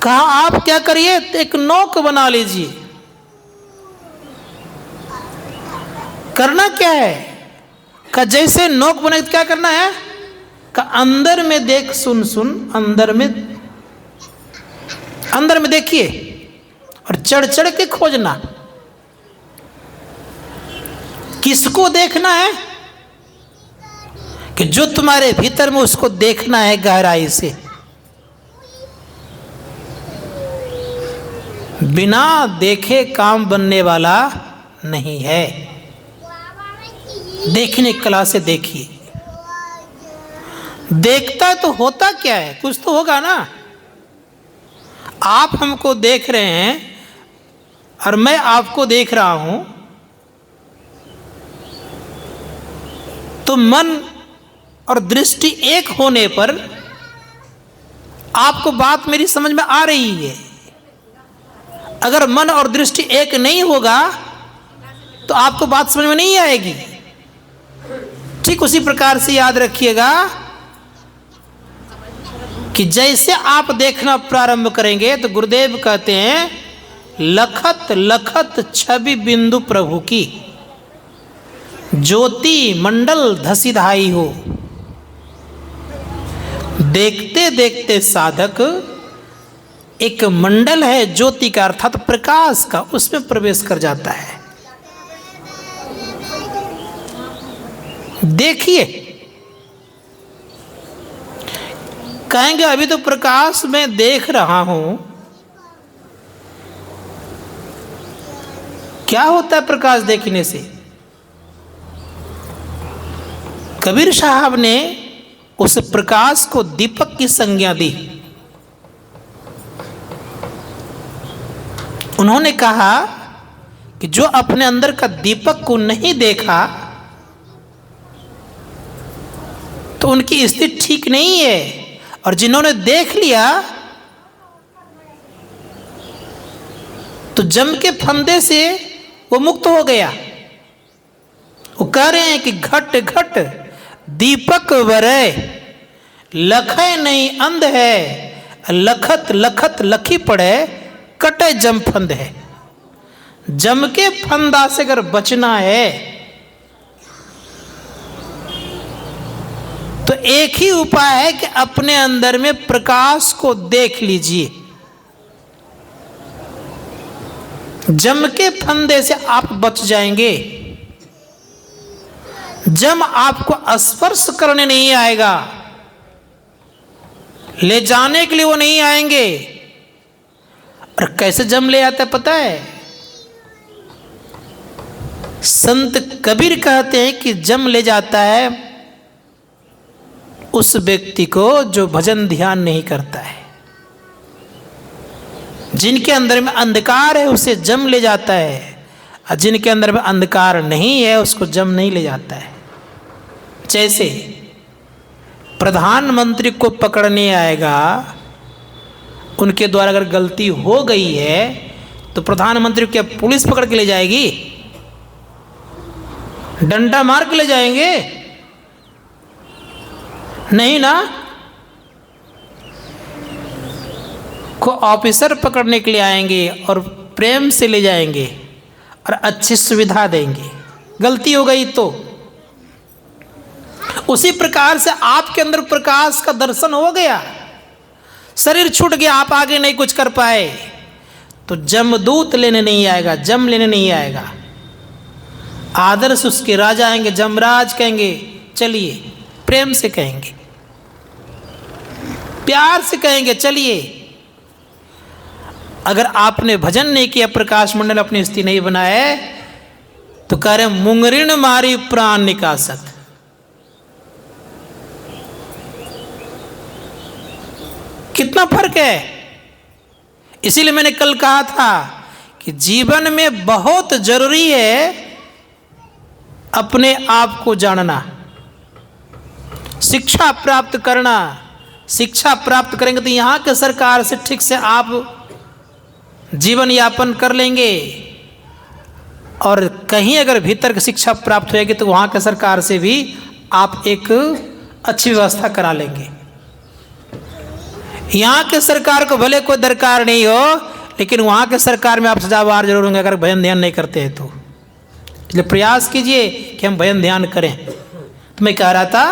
कहा आप क्या करिए? एक नोक बना लीजिए। करना क्या है? का जैसे नोक बने तो क्या करना है? का अंदर में देख सुन सुन, अंदर में देखिए और चढ़ चढ़ के खोजना। किसको देखना है? कि जो तुम्हारे भीतर में उसको देखना है गहराई से। बिना देखे काम बनने वाला नहीं है। देखने की कला से देखिए। देखता तो होता क्या है? कुछ तो होगा ना। आप हमको देख रहे हैं और मैं आपको देख रहा हूं, तो मन और दृष्टि एक होने पर आपको बात मेरी समझ में आ रही है। अगर मन और दृष्टि एक नहीं होगा तो आपको बात समझ में नहीं आएगी। ठीक उसी प्रकार से याद रखिएगा कि जैसे आप देखना प्रारंभ करेंगे तो गुरुदेव कहते हैं लखत लखत छवि बिंदु प्रभु की, ज्योति मंडल धसी धाई हो। देखते देखते साधक एक मंडल है ज्योति का अर्थात प्रकाश का, उसमें प्रवेश कर जाता है। देखिए, कहेंगे अभी तो प्रकाश में देख रहा हूं। क्या होता है प्रकाश देखने से? कबीर साहब ने उस प्रकाश को दीपक की संज्ञा दी। उन्होंने कहा कि जो अपने अंदर का दीपक को नहीं देखा तो उनकी स्थिति ठीक नहीं है, और जिन्होंने देख लिया तो जम के फंदे से वो मुक्त हो गया। वो कह रहे हैं कि घट घट दीपक वरय, लखै नहीं अंध है, लखत लखत लखी पड़े, कटे जम फंद है। जम के फंदा से अगर बचना है तो एक ही उपाय है कि अपने अंदर में प्रकाश को देख लीजिए। जम के फंदे से आप बच जाएंगे। जम आपको स्पर्श करने नहीं आएगा, ले जाने के लिए वो नहीं आएंगे। और कैसे जम ले आता है पता है? संत कबीर कहते हैं कि जम ले जाता है उस व्यक्ति को जो भजन ध्यान नहीं करता है। जिनके अंदर में अंधकार है उसे जम ले जाता है, और जिनके अंदर में अंधकार नहीं है उसको जम नहीं ले जाता है। जैसे प्रधानमंत्री को पकड़ने आएगा, उनके द्वारा अगर गलती हो गई है तो प्रधानमंत्री को क्या पुलिस पकड़ के ले जाएगी? डंडा मार के ले जाएंगे? नहीं ना। को ऑफिसर पकड़ने के लिए आएंगे और प्रेम से ले जाएंगे और अच्छी सुविधा देंगे। गलती हो गई तो उसी प्रकार से आपके अंदर प्रकाश का दर्शन हो गया, शरीर छूट गया, आप आगे नहीं कुछ कर पाए, तो जमदूत लेने नहीं आएगा, जम लेने नहीं आएगा। आदर्श उसके राजा आएंगे, जमराज कहेंगे चलिए, प्रेम से कहेंगे, प्यार से कहेंगे चलिए। अगर आपने भजन नहीं किया, प्रकाश मंडल अपनी स्थिति नहीं बनाए, तो कह रहे मुंगरिन मारी प्राण निकासत। कितना फर्क है। इसीलिए मैंने कल कहा था कि जीवन में बहुत जरूरी है अपने आप को जानना, शिक्षा प्राप्त करना। शिक्षा प्राप्त करेंगे तो यहाँ के सरकार से ठीक से आप जीवन यापन कर लेंगे, और कहीं अगर भीतर की शिक्षा प्राप्त होगी तो वहाँ के सरकार से भी आप एक अच्छी व्यवस्था करा लेंगे। यहाँ के सरकार को भले कोई दरकार नहीं हो, लेकिन वहाँ के सरकार में आप सजावार जरूर होंगे अगर भजन ध्यान नहीं करते हैं तो। इसलिए प्रयास कीजिए कि हम भजन ध्यान करें। तो मैं कह रहा था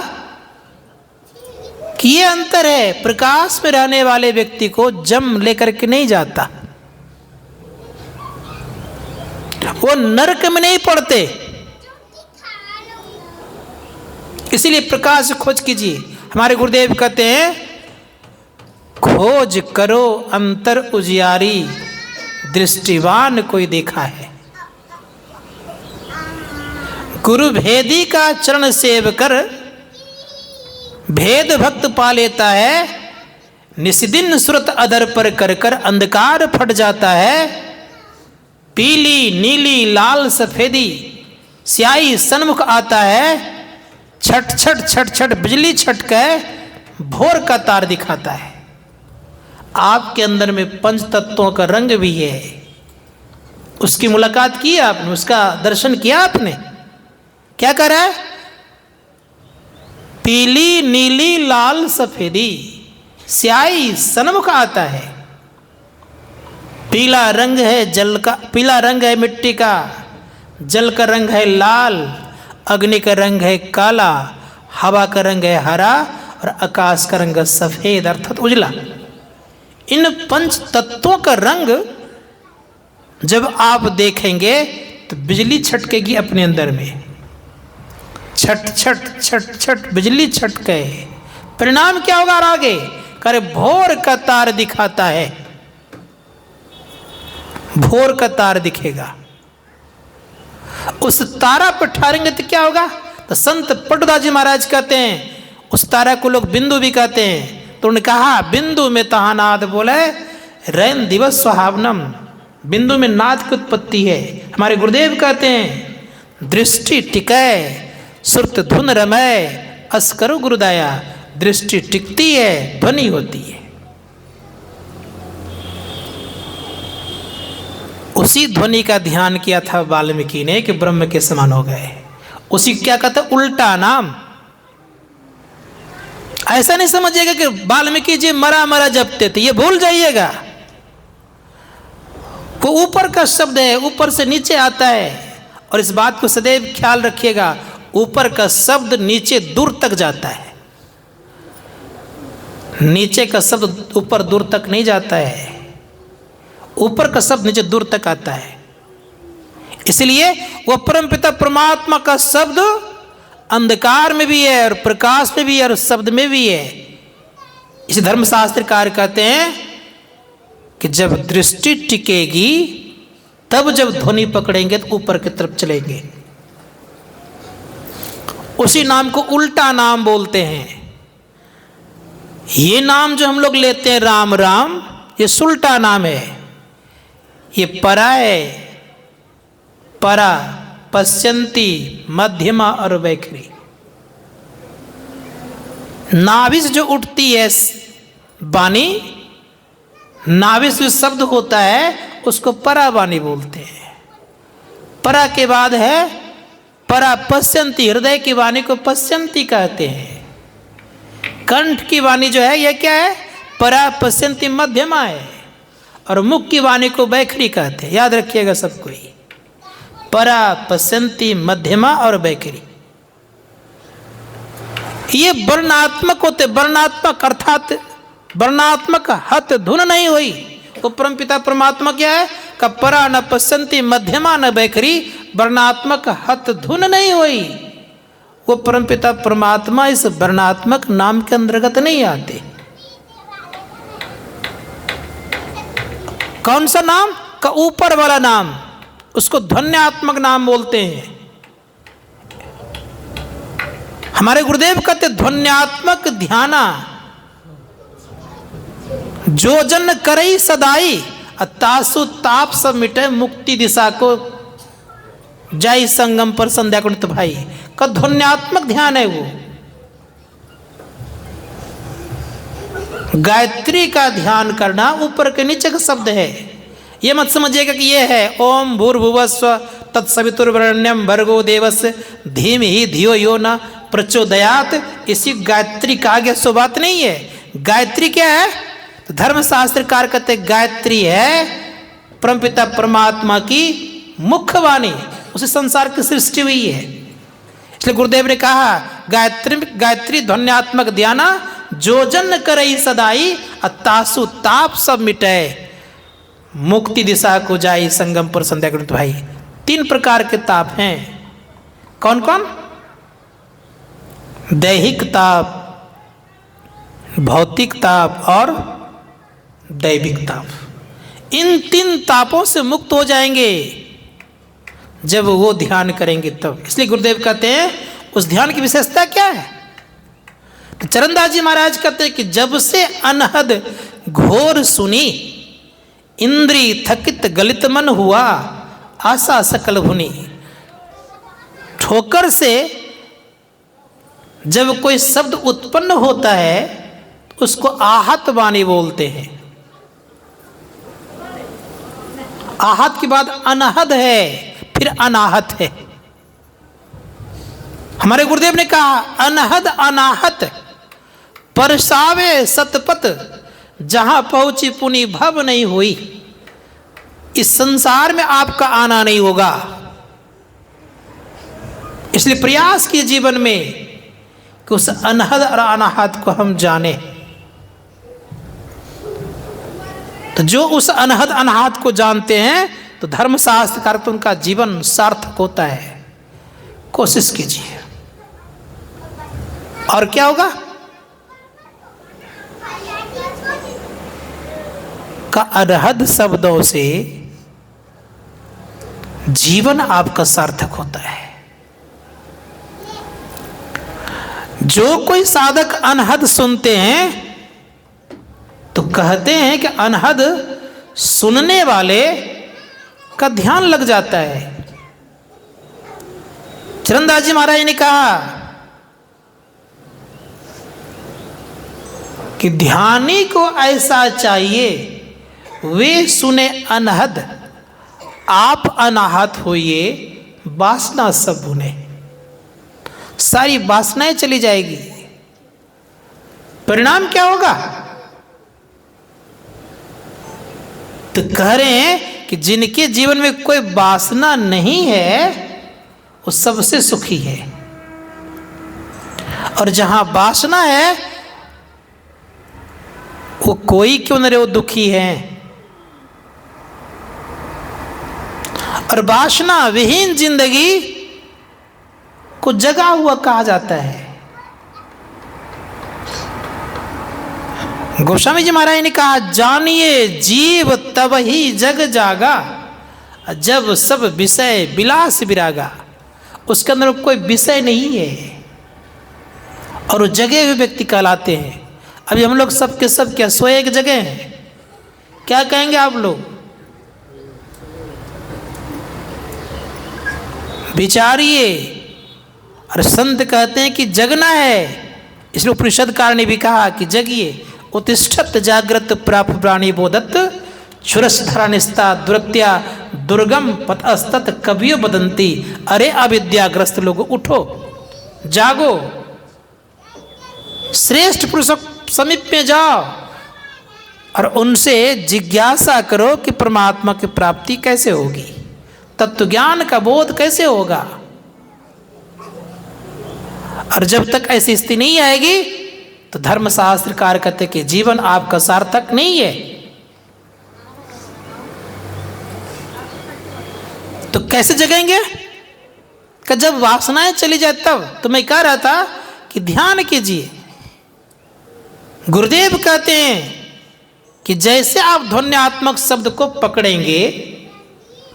कि ये अंतर है, प्रकाश में रहने वाले व्यक्ति को जम लेकर के नहीं जाता, वो नरक में नहीं पड़ते। इसीलिए प्रकाश खोज कीजिए। हमारे गुरुदेव कहते हैं खोज करो अंतर उजियारी, दृष्टिवान कोई देखा है। गुरु भेदी का चरण सेव कर, भेद भक्त पा लेता है। निस्दिन सुरत अदर पर कर कर अंधकार फट जाता है। पीली नीली लाल सफेदी स्याही सन्मुख आता है। छट छट छट छट बिजली छटके भोर का तार दिखाता है। आपके अंदर में पंच तत्वों का रंग भी है, उसकी मुलाकात की आपने, उसका दर्शन किया आपने। क्या कर रहा है? पीली नीली लाल सफेदी स्याही सन्मुख आता है। पीला रंग है जल का, पीला रंग है मिट्टी का, जल का रंग है लाल, अग्नि का रंग है काला, हवा का रंग है हरा और आकाश का रंग है सफेद अर्थात उजला। इन पंच तत्वों का रंग जब आप देखेंगे तो बिजली छटकेगी अपने अंदर में। छट छट छट छट बिजली छटके, परिणाम क्या होगा आगे? करे भोर का तार दिखाता है। भोर का तार दिखेगा, उस तारा पर ठहरेंगे तो क्या होगा? तो संत पटुदास जी महाराज कहते हैं, उस तारा को लोग बिंदु भी कहते हैं। तो उन्होंने कहा बिंदु में तहा नाद बोले रैन दिवस सुहावनम। बिंदु में नाद की उत्पत्ति है। हमारे गुरुदेव कहते हैं दृष्टि टिकै सुरत धुन रमय अस करो गुरुदाया। दृष्टि टिकती है, ध्वनि होती है। उसी ध्वनि का ध्यान किया था वाल्मीकि ने कि ब्रह्म के समान हो गए। उसी क्या कहते उल्टा नाम। ऐसा नहीं समझिएगा कि वाल्मीकि जी मरा मरा जपते थे, ये भूल जाइएगा। वो ऊपर का शब्द है, ऊपर से नीचे आता है। और इस बात को सदैव ख्याल रखिएगा, ऊपर का शब्द नीचे दूर तक जाता है, नीचे का शब्द ऊपर दूर तक नहीं जाता है। ऊपर का शब्द नीचे दूर तक आता है। इसलिए वो परमपिता परमात्मा का शब्द अंधकार में भी है और प्रकाश में भी है और शब्द में भी है। इस धर्मशास्त्रकार कहते हैं कि जब दृष्टि टिकेगी तब जब ध्वनि पकड़ेंगे तो ऊपर की तरफ चलेंगे। उसी नाम को उल्टा नाम बोलते हैं। ये नाम जो हम लोग लेते हैं राम राम, ये सुल्टा नाम है। ये परा है, परा, पश्यंती, मध्यमा और वैखरी। नाभि से जो उठती है वाणी, नाभि से जो शब्द होता है उसको परा वाणी बोलते हैं। परा के बाद है परा पश्यंती, हृदय की वाणी को पश्यंती कहते हैं। कंठ की वाणी जो है यह क्या है, परा पश्यंती मध्यमा है। और मुख की वाणी को वैखरी कहते हैं। याद रखिएगा सब कोई, परा पश्यंती मध्यमा और वैखरी, ये वर्णात्मक होते। वर्णात्मक अर्थात वर्णात्मक हत धुन नहीं हुई। वो परमपिता परमात्मा क्या है, का परा न पश्यंती मध्यमा न वैखरी, वर्णात्मक हत धुन नहीं हुई। वो परमपिता परमात्मा इस वर्णात्मक नाम के अंतर्गत नहीं आते। कौन सा नाम, का ऊपर वाला नाम, उसको ध्वन्यात्मक नाम बोलते हैं। हमारे गुरुदेव कहते ध्वन्यात्मक ध्याना, जो जन करई सदाई, तासु ताप सब मिटे, मुक्ति दिशा को जाई संगम पर संध्या कुंड भाई। का ध्वन्यात्मक ध्यान है वो। गायत्री का ध्यान करना ऊपर के नीचे का शब्द है। ये मत समझिएगा कि ये है ओम भूर्भुवस्व तत्सवितुर्वरेण्यम भर्गो देवस्य धीमहि धियो यो न प्रचोदयात, इसी गायत्री का आगे सो बात नहीं है। गायत्री क्या है, तो धर्मशास्त्रकार कहते गायत्री है परमपिता परमात्मा की मुख्य वाणी, उसे संसार की सृष्टि हुई है। इसलिए गुरुदेव ने कहा गायत्री ध्वन्यात्मक ध्याना, जो जन करई सदाई, तासु ताप सब मिटे, मुक्ति दिशा को जाई संगम पर संध्या कुंड भाई। 3 प्रकार के ताप हैं। कौन कौन, दैहिक ताप, भौतिक ताप और दैविक ताप। इन 3 तापों से मुक्त हो जाएंगे जब वो ध्यान करेंगे तब। इसलिए गुरुदेव कहते हैं उस ध्यान की विशेषता क्या है। तो चरणदास जी महाराज कहते हैं कि जब से अनहद घोर सुनी, इंद्री थकित गलित मन हुआ, आशा सकल भुनी। ठोकर से जब कोई शब्द उत्पन्न होता है उसको आहत वाणी बोलते हैं। आहत के बाद अनहद है, फिर अनाहत है। हमारे गुरुदेव ने कहा अनहद अनाहत परसावे सतपथ, जहां पहुंची पुनि भव नहीं हुई। इस संसार में आपका आना नहीं होगा। इसलिए प्रयास किए जीवन में कि उस अनहद और अनाहत को हम जाने। तो जो उस अनहद अनाहत को जानते हैं तो धर्मशास्त्र का तो उनका जीवन सार्थक होता है। कोशिश कीजिए। और क्या होगा, का अनहद शब्दों से जीवन आपका सार्थक होता है। जो कोई साधक अनहद सुनते हैं तो कहते हैं कि अनहद सुनने वाले का ध्यान लग जाता है। चरणदास जी महाराज ने कहा कि ध्यानी को ऐसा चाहिए, वे सुने अनहद, आप अनाहत होइए, वासना सब भुने। सारी वासनाएं चली जाएगी। परिणाम क्या होगा, तो कह रहे हैं कि जिनके जीवन में कोई वासना नहीं है वो सबसे सुखी है, और जहां वासना है वो कोई क्यों न रहे वो दुखी है। और वासना विहीन जिंदगी को जगा हुआ कहा जाता है। गोस्वामी जी महाराज ने कहा जानिए जीव तब ही जग जागा, जब सब विषय विलास विरागा। उसके अंदर कोई विषय नहीं है और वो जगे हुए व्यक्ति कहलाते हैं। अभी हम लोग सब के सब क्या सोए एक जगह हैं, क्या कहेंगे आप लोग, विचारिए। और संत कहते हैं कि जगना है, इसलिए उपनिषदकार ने भी कहा कि जगिए। उत्तिष्ठत जागृत प्राप प्राणी बोधत क्षुरस्धरा निस्ता दुरत्या दुर्गम पथस्तत कवियो बदंती। अरे अविद्याग्रस्त लोग उठो, जागो, श्रेष्ठ पुरुषों समीप में जाओ और उनसे जिज्ञासा करो कि परमात्मा की प्राप्ति कैसे होगी, तत्व ज्ञान का बोध कैसे होगा। और जब तक ऐसी स्थिति नहीं आएगी तो धर्मशास्त्रकार कहते कि जीवन आपका सार्थक नहीं है। तो कैसे जगेंगे? कि जब वासनाएं चली जाए तब। तो मैं कह रहा था कि ध्यान कीजिए। गुरुदेव कहते हैं कि जैसे आप ध्वन्यात्मक शब्द को पकड़ेंगे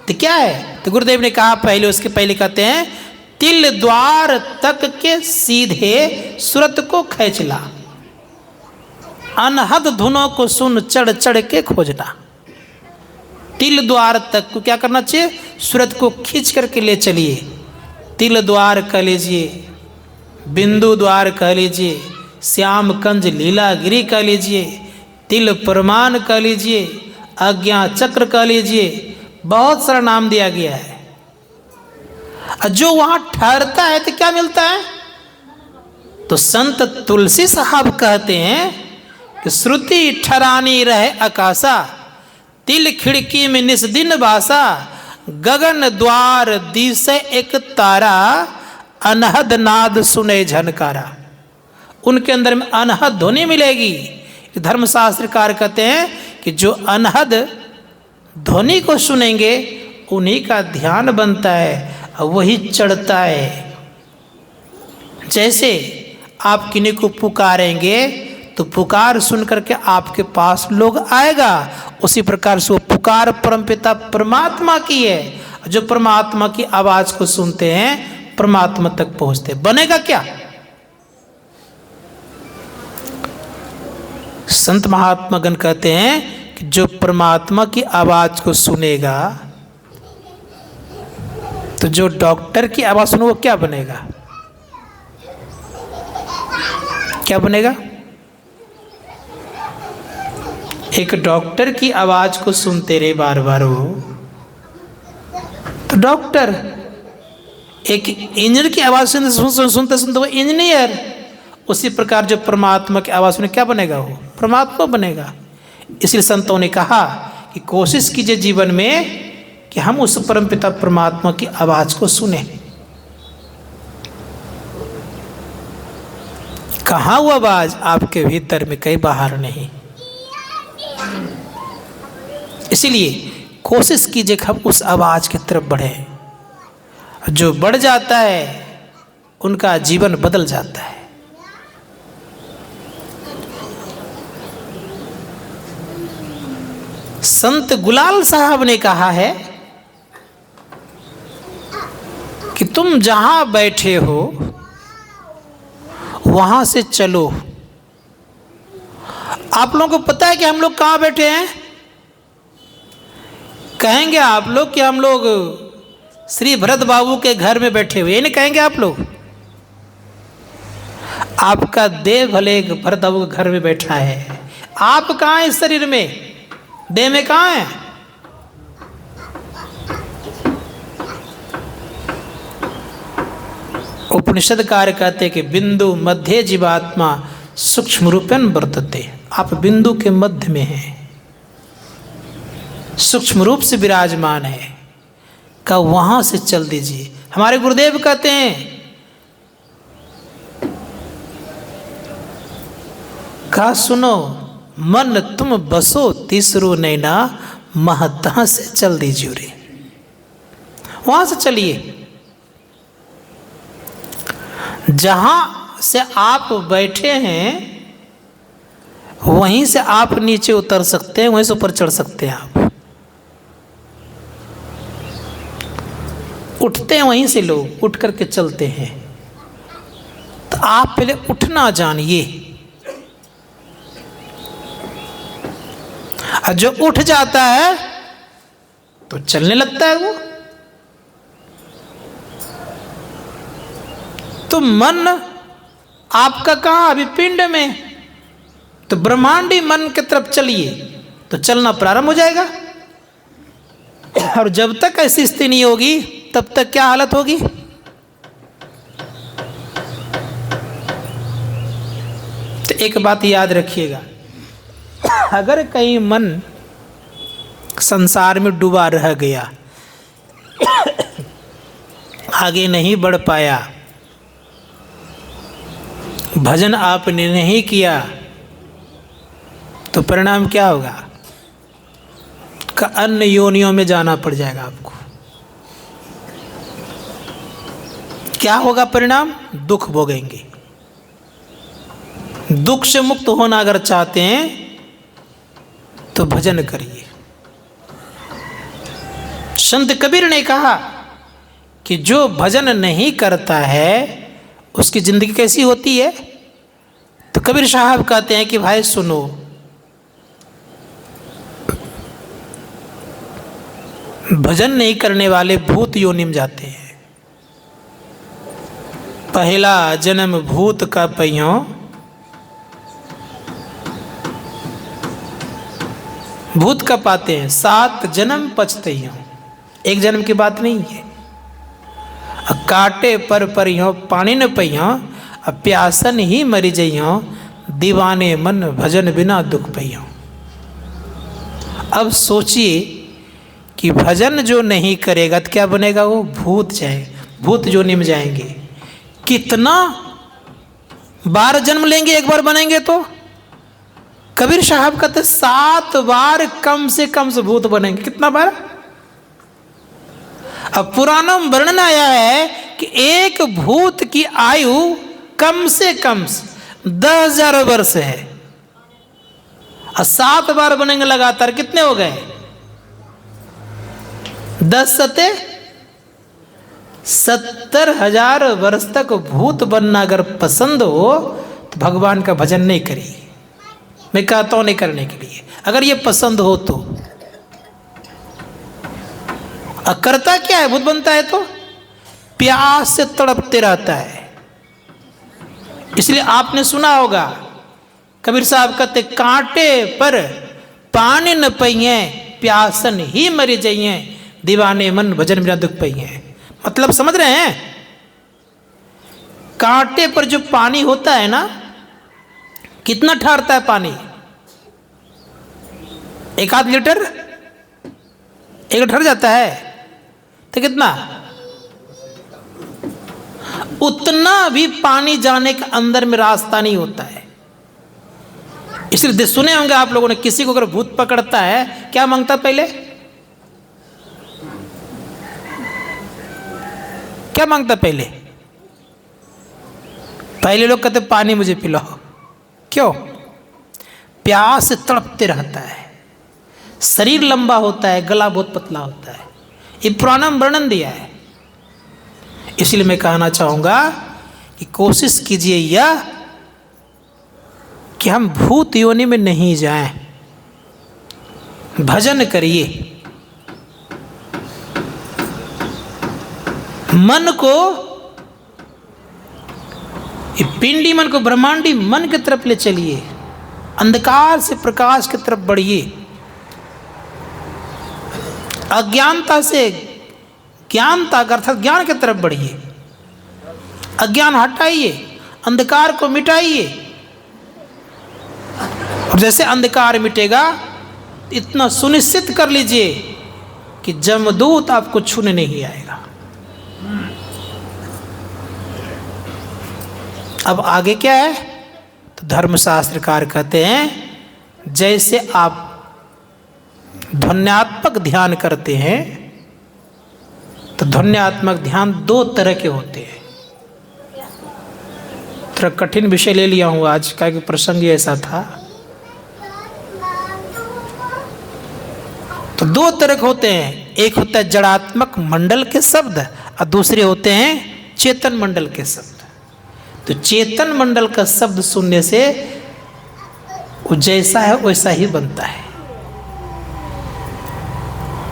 तो क्या है, तो गुरुदेव ने कहा पहले, उसके पहले कहते हैं तिल द्वार तक के सीधे सुरत को खींचला, अनहद धुनों को सुन चढ़ चढ़ के खोजना। तिल द्वार तक को क्या करना चाहिए? सुरत को खींच करके ले चलिए। तिल द्वार कह लीजिए, बिंदु द्वार कह लीजिए, श्याम कंज लीलागिरी कह लीजिए, तिल प्रमाण कह लीजिए, आज्ञा चक्र कह लीजिए, बहुत सारा नाम दिया गया है। जो वहां ठहरता है तो क्या मिलता है? तो संत तुलसी साहब कहते हैं कि श्रुति ठरानी रहे आकाशा, तिल खिड़की में निस दिन बासा, गगन द्वार दिसे एक तारा, अनहद नाद सुने झनकारा। उनके अंदर में अनहद ध्वनि मिलेगी। धर्मशास्त्रकार कहते हैं कि जो अनहद ध्वनि को सुनेंगे उन्हीं का ध्यान बनता है और वही चढ़ता है। जैसे आप किन्हीं को पुकारेंगे तो पुकार सुन करके आपके पास लोग आएगा, उसी प्रकार से वो पुकार परमपिता परमात्मा की है। जो परमात्मा की आवाज को सुनते हैं परमात्मा तक पहुंचते। बनेगा क्या? संत महात्मा गण कहते हैं कि जो परमात्मा की आवाज को सुनेगा, तो जो डॉक्टर की आवाज सुनो वो क्या बनेगा? क्या बनेगा? एक डॉक्टर की आवाज को सुनते रहे बार बार वो, तो डॉक्टर। एक इंजीनियर की आवाज सुनते सुनते वो इंजीनियर। उसी प्रकार जो परमात्मा की आवाज सुने क्या बनेगा? वो परमात्मा बनेगा। इसलिए संतों ने कहा कि कोशिश कीजिए जीवन में कि हम उस परमपिता परमात्मा की आवाज को सुने। कहाँ वो आवाज? आपके भीतर में, कहीं बाहर नहीं। इसीलिए कोशिश कीजिए कि हम उस आवाज की तरफ बढ़े। जो बढ़ जाता है उनका जीवन बदल जाता है। संत गुलाल साहब ने कहा है कि तुम जहां बैठे हो वहां से चलो। आप लोगों को पता है कि हम लोग कहां बैठे हैं? कहेंगे आप लोग कि हम लोग श्री भरत बाबू के घर में बैठे हुए, ये नहीं कहेंगे आप लोग? आपका देह भले भरत बाबू के घर में बैठा है, आप कहाँ हैं इस शरीर में? देह में कहाँ है? उपनिषदकार कहते कि बिंदु मध्य जीवात्मा सूक्ष्म रूपेण वर्तते। आप बिंदु के मध्य में हैं, सूक्ष्म रूप से विराजमान है। का वहां से चल दीजिए। हमारे गुरुदेव कहते हैं का सुनो मन तुम बसो तीसरो नैना, महता से चल दीजिए रे। वहां से चलिए। जहां से आप बैठे हैं वहीं से आप नीचे उतर सकते हैं, वहीं से ऊपर चढ़ सकते हैं। आप उठते हैं वहीं से, लोग उठ करके चलते हैं। तो आप पहले उठना जानिए। और जो उठ जाता है तो चलने लगता है वो। तो मन आपका कहाँ? अभी पिंड में। तो ब्रह्मांडी मन की तरफ चलिए तो चलना प्रारंभ हो जाएगा। और जब तक ऐसी स्थिति नहीं होगी तब तक क्या हालत होगी? तो एक बात याद रखिएगा, अगर कहीं मन संसार में डूबा रह गया, आगे नहीं बढ़ पाया, भजन आपने नहीं किया, तो परिणाम क्या होगा? का अन्य योनियों में जाना पड़ जाएगा आपको। क्या होगा परिणाम? दुख भोगेंगे। दुख से मुक्त होना अगर चाहते हैं तो भजन करिए। संत कबीर ने कहा कि जो भजन नहीं करता है उसकी जिंदगी कैसी होती है? तो कबीर साहब कहते हैं कि भाई सुनो, भजन नहीं करने वाले भूत योनि में जाते हैं। पहला जन्म भूत का पहियों, भूत का पाते हैं, 7 जन्म पछतइयों। एक जन्म की बात नहीं है। काटे पर परियों पानी न पहियों, प्यासन ही मरी जइयों, दीवाने मन भजन बिना दुख पहियों। अब सोचिए कि भजन जो नहीं करेगा तो क्या बनेगा? वो भूत जाए, भूत योनि में जाएंगे। कितना बार जन्म लेंगे एक बार बनेंगे तो? कबीर साहब कहते 7 बार कम से भूत बनेंगे। कितना बार? अब पुराणों में वर्णन आया है कि एक भूत की आयु कम से 10,000 वर्ष है, और 7 बार बनेंगे लगातार। कितने हो गए? 10 सते 70,000 वर्ष तक भूत बनना अगर पसंद हो तो भगवान का भजन नहीं करिए। मैं कहता हूं नहीं करने के लिए, अगर ये पसंद हो तो। करता क्या है? भूत बनता है तो प्यास से तड़पते रहता है। इसलिए आपने सुना होगा कबीर साहब कहते, कांटे पर पानी न पइए, प्यासन ही मरी जाइए, दीवाने मन भजन बिना दुख पाइए। मतलब समझ रहे हैं? कांटे पर जो पानी होता है ना, कितना ठहरता है पानी? 1 लीटर, 1 ठहर जाता है तो कितना? उतना भी पानी जाने के अंदर में रास्ता नहीं होता है। इसलिए सुने होंगे आप लोगों ने, किसी को अगर भूत पकड़ता है क्या मांगता पहले? क्या मांगता पहले? पहले लोग कहते पानी मुझे पिलाओ। क्यों? प्यास से तड़पते रहता है, शरीर लंबा होता है, गला बहुत पतला होता है। ये पुराना वर्णन दिया है। इसलिए मैं कहना चाहूंगा कि कोशिश कीजिए यह कि हम भूत योनि में नहीं जाएं, भजन करिए। मन को, पिंडी मन को ब्रह्मांडी मन की तरफ ले चलिए, अंधकार से प्रकाश की तरफ बढ़िए, अज्ञानता से ज्ञानता अर्थात ज्ञान की तरफ बढ़िए। अज्ञान हटाइए, अंधकार को मिटाइए। और जैसे अंधकार मिटेगा इतना सुनिश्चित कर लीजिए कि जमदूत आपको छूने नहीं आएगा। अब आगे क्या है? तो धर्मशास्त्रकार कहते हैं जैसे आप ध्वन्यात्मक ध्यान करते हैं तो ध्वन्यात्मक ध्यान 2 तरह के होते हैं। थोड़ा कठिन विषय ले लिया हूँ आज का, कि प्रसंग ऐसा था। तो 2 तरह के होते हैं, एक होता है जड़ात्मक मंडल के शब्द और दूसरे होते हैं चेतन मंडल के शब्द। तो चेतन मंडल का शब्द सुनने से वो जैसा है वैसा ही बनता है।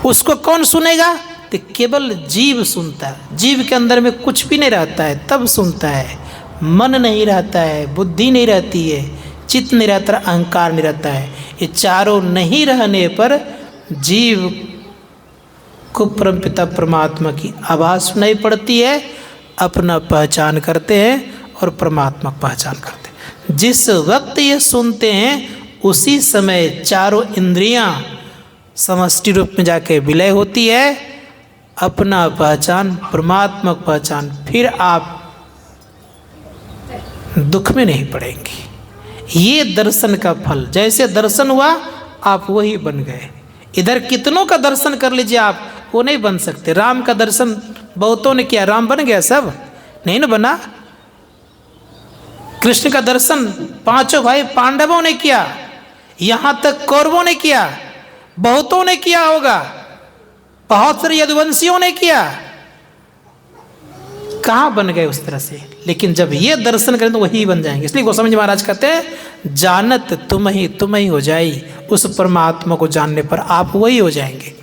उसको कौन सुनेगा? तो केवल जीव सुनता है। जीव के अंदर में कुछ भी नहीं रहता है तब सुनता है। मन नहीं रहता है, बुद्धि नहीं रहती है, चित्त नहीं रहता, अहंकार नहीं रहता है। ये चारों नहीं रहने पर जीव को परमपिता परमात्मा की आवाज़ सुनाई पड़ती है, अपना पहचान करते हैं और परमात्मा की पहचान करते हैं। जिस वक्त ये सुनते हैं उसी समय चारों इंद्रियां समष्टि रूप में जाके विलय होती है, अपना पहचान, परमात्मा की पहचान, फिर आप दुख में नहीं पड़ेंगे। ये दर्शन का फल, जैसे दर्शन हुआ आप वही बन गए। इधर कितनों का दर्शन कर लीजिए आप, वो नहीं बन सकते। राम का दर्शन बहुतों ने किया, राम बन गया सब? नहीं ना बना। कृष्ण का दर्शन पांचों भाई पांडवों ने किया, यहां तक कौरवों ने किया, बहुतों ने किया होगा, बहुत सारे यदुवंशियों ने किया, कहाँ बन गए उस तरह से। लेकिन जब ये दर्शन करें तो वही बन जाएंगे। इसलिए गोस्वामी जी महाराज कहते हैं जानत तुम ही हो जाई, उस परमात्मा को जानने पर आप वही हो जाएंगे।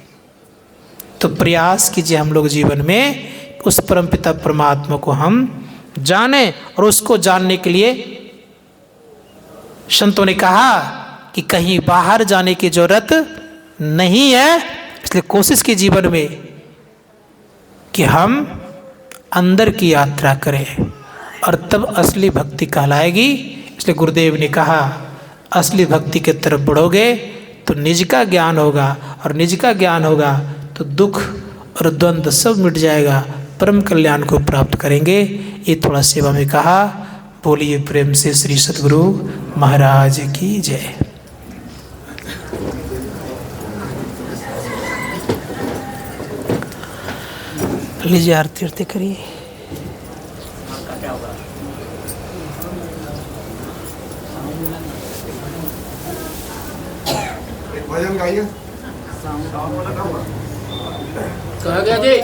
तो प्रयास कीजिए हम लोग जीवन में उस परमपिता परमात्मा को हम जाने, और उसको जानने के लिए संतों ने कहा कि कहीं बाहर जाने की जरूरत नहीं है। इसलिए कोशिश की जीवन में कि हम अंदर की यात्रा करें, और तब असली भक्ति कहलाएगी। इसलिए गुरुदेव ने कहा असली भक्ति के तरफ बढ़ोगे तो निज का ज्ञान होगा, और निज का ज्ञान होगा तो दुख और द्वंद्व सब मिट जाएगा, परम कल्याण को प्राप्त करेंगे। ये थोड़ा सेवा में कहा। बोलिए प्रेम से श्री सद्गुरु महाराज की जय। लीजिए आरती आरती करिए। भजन गाइए। कहा गया जी।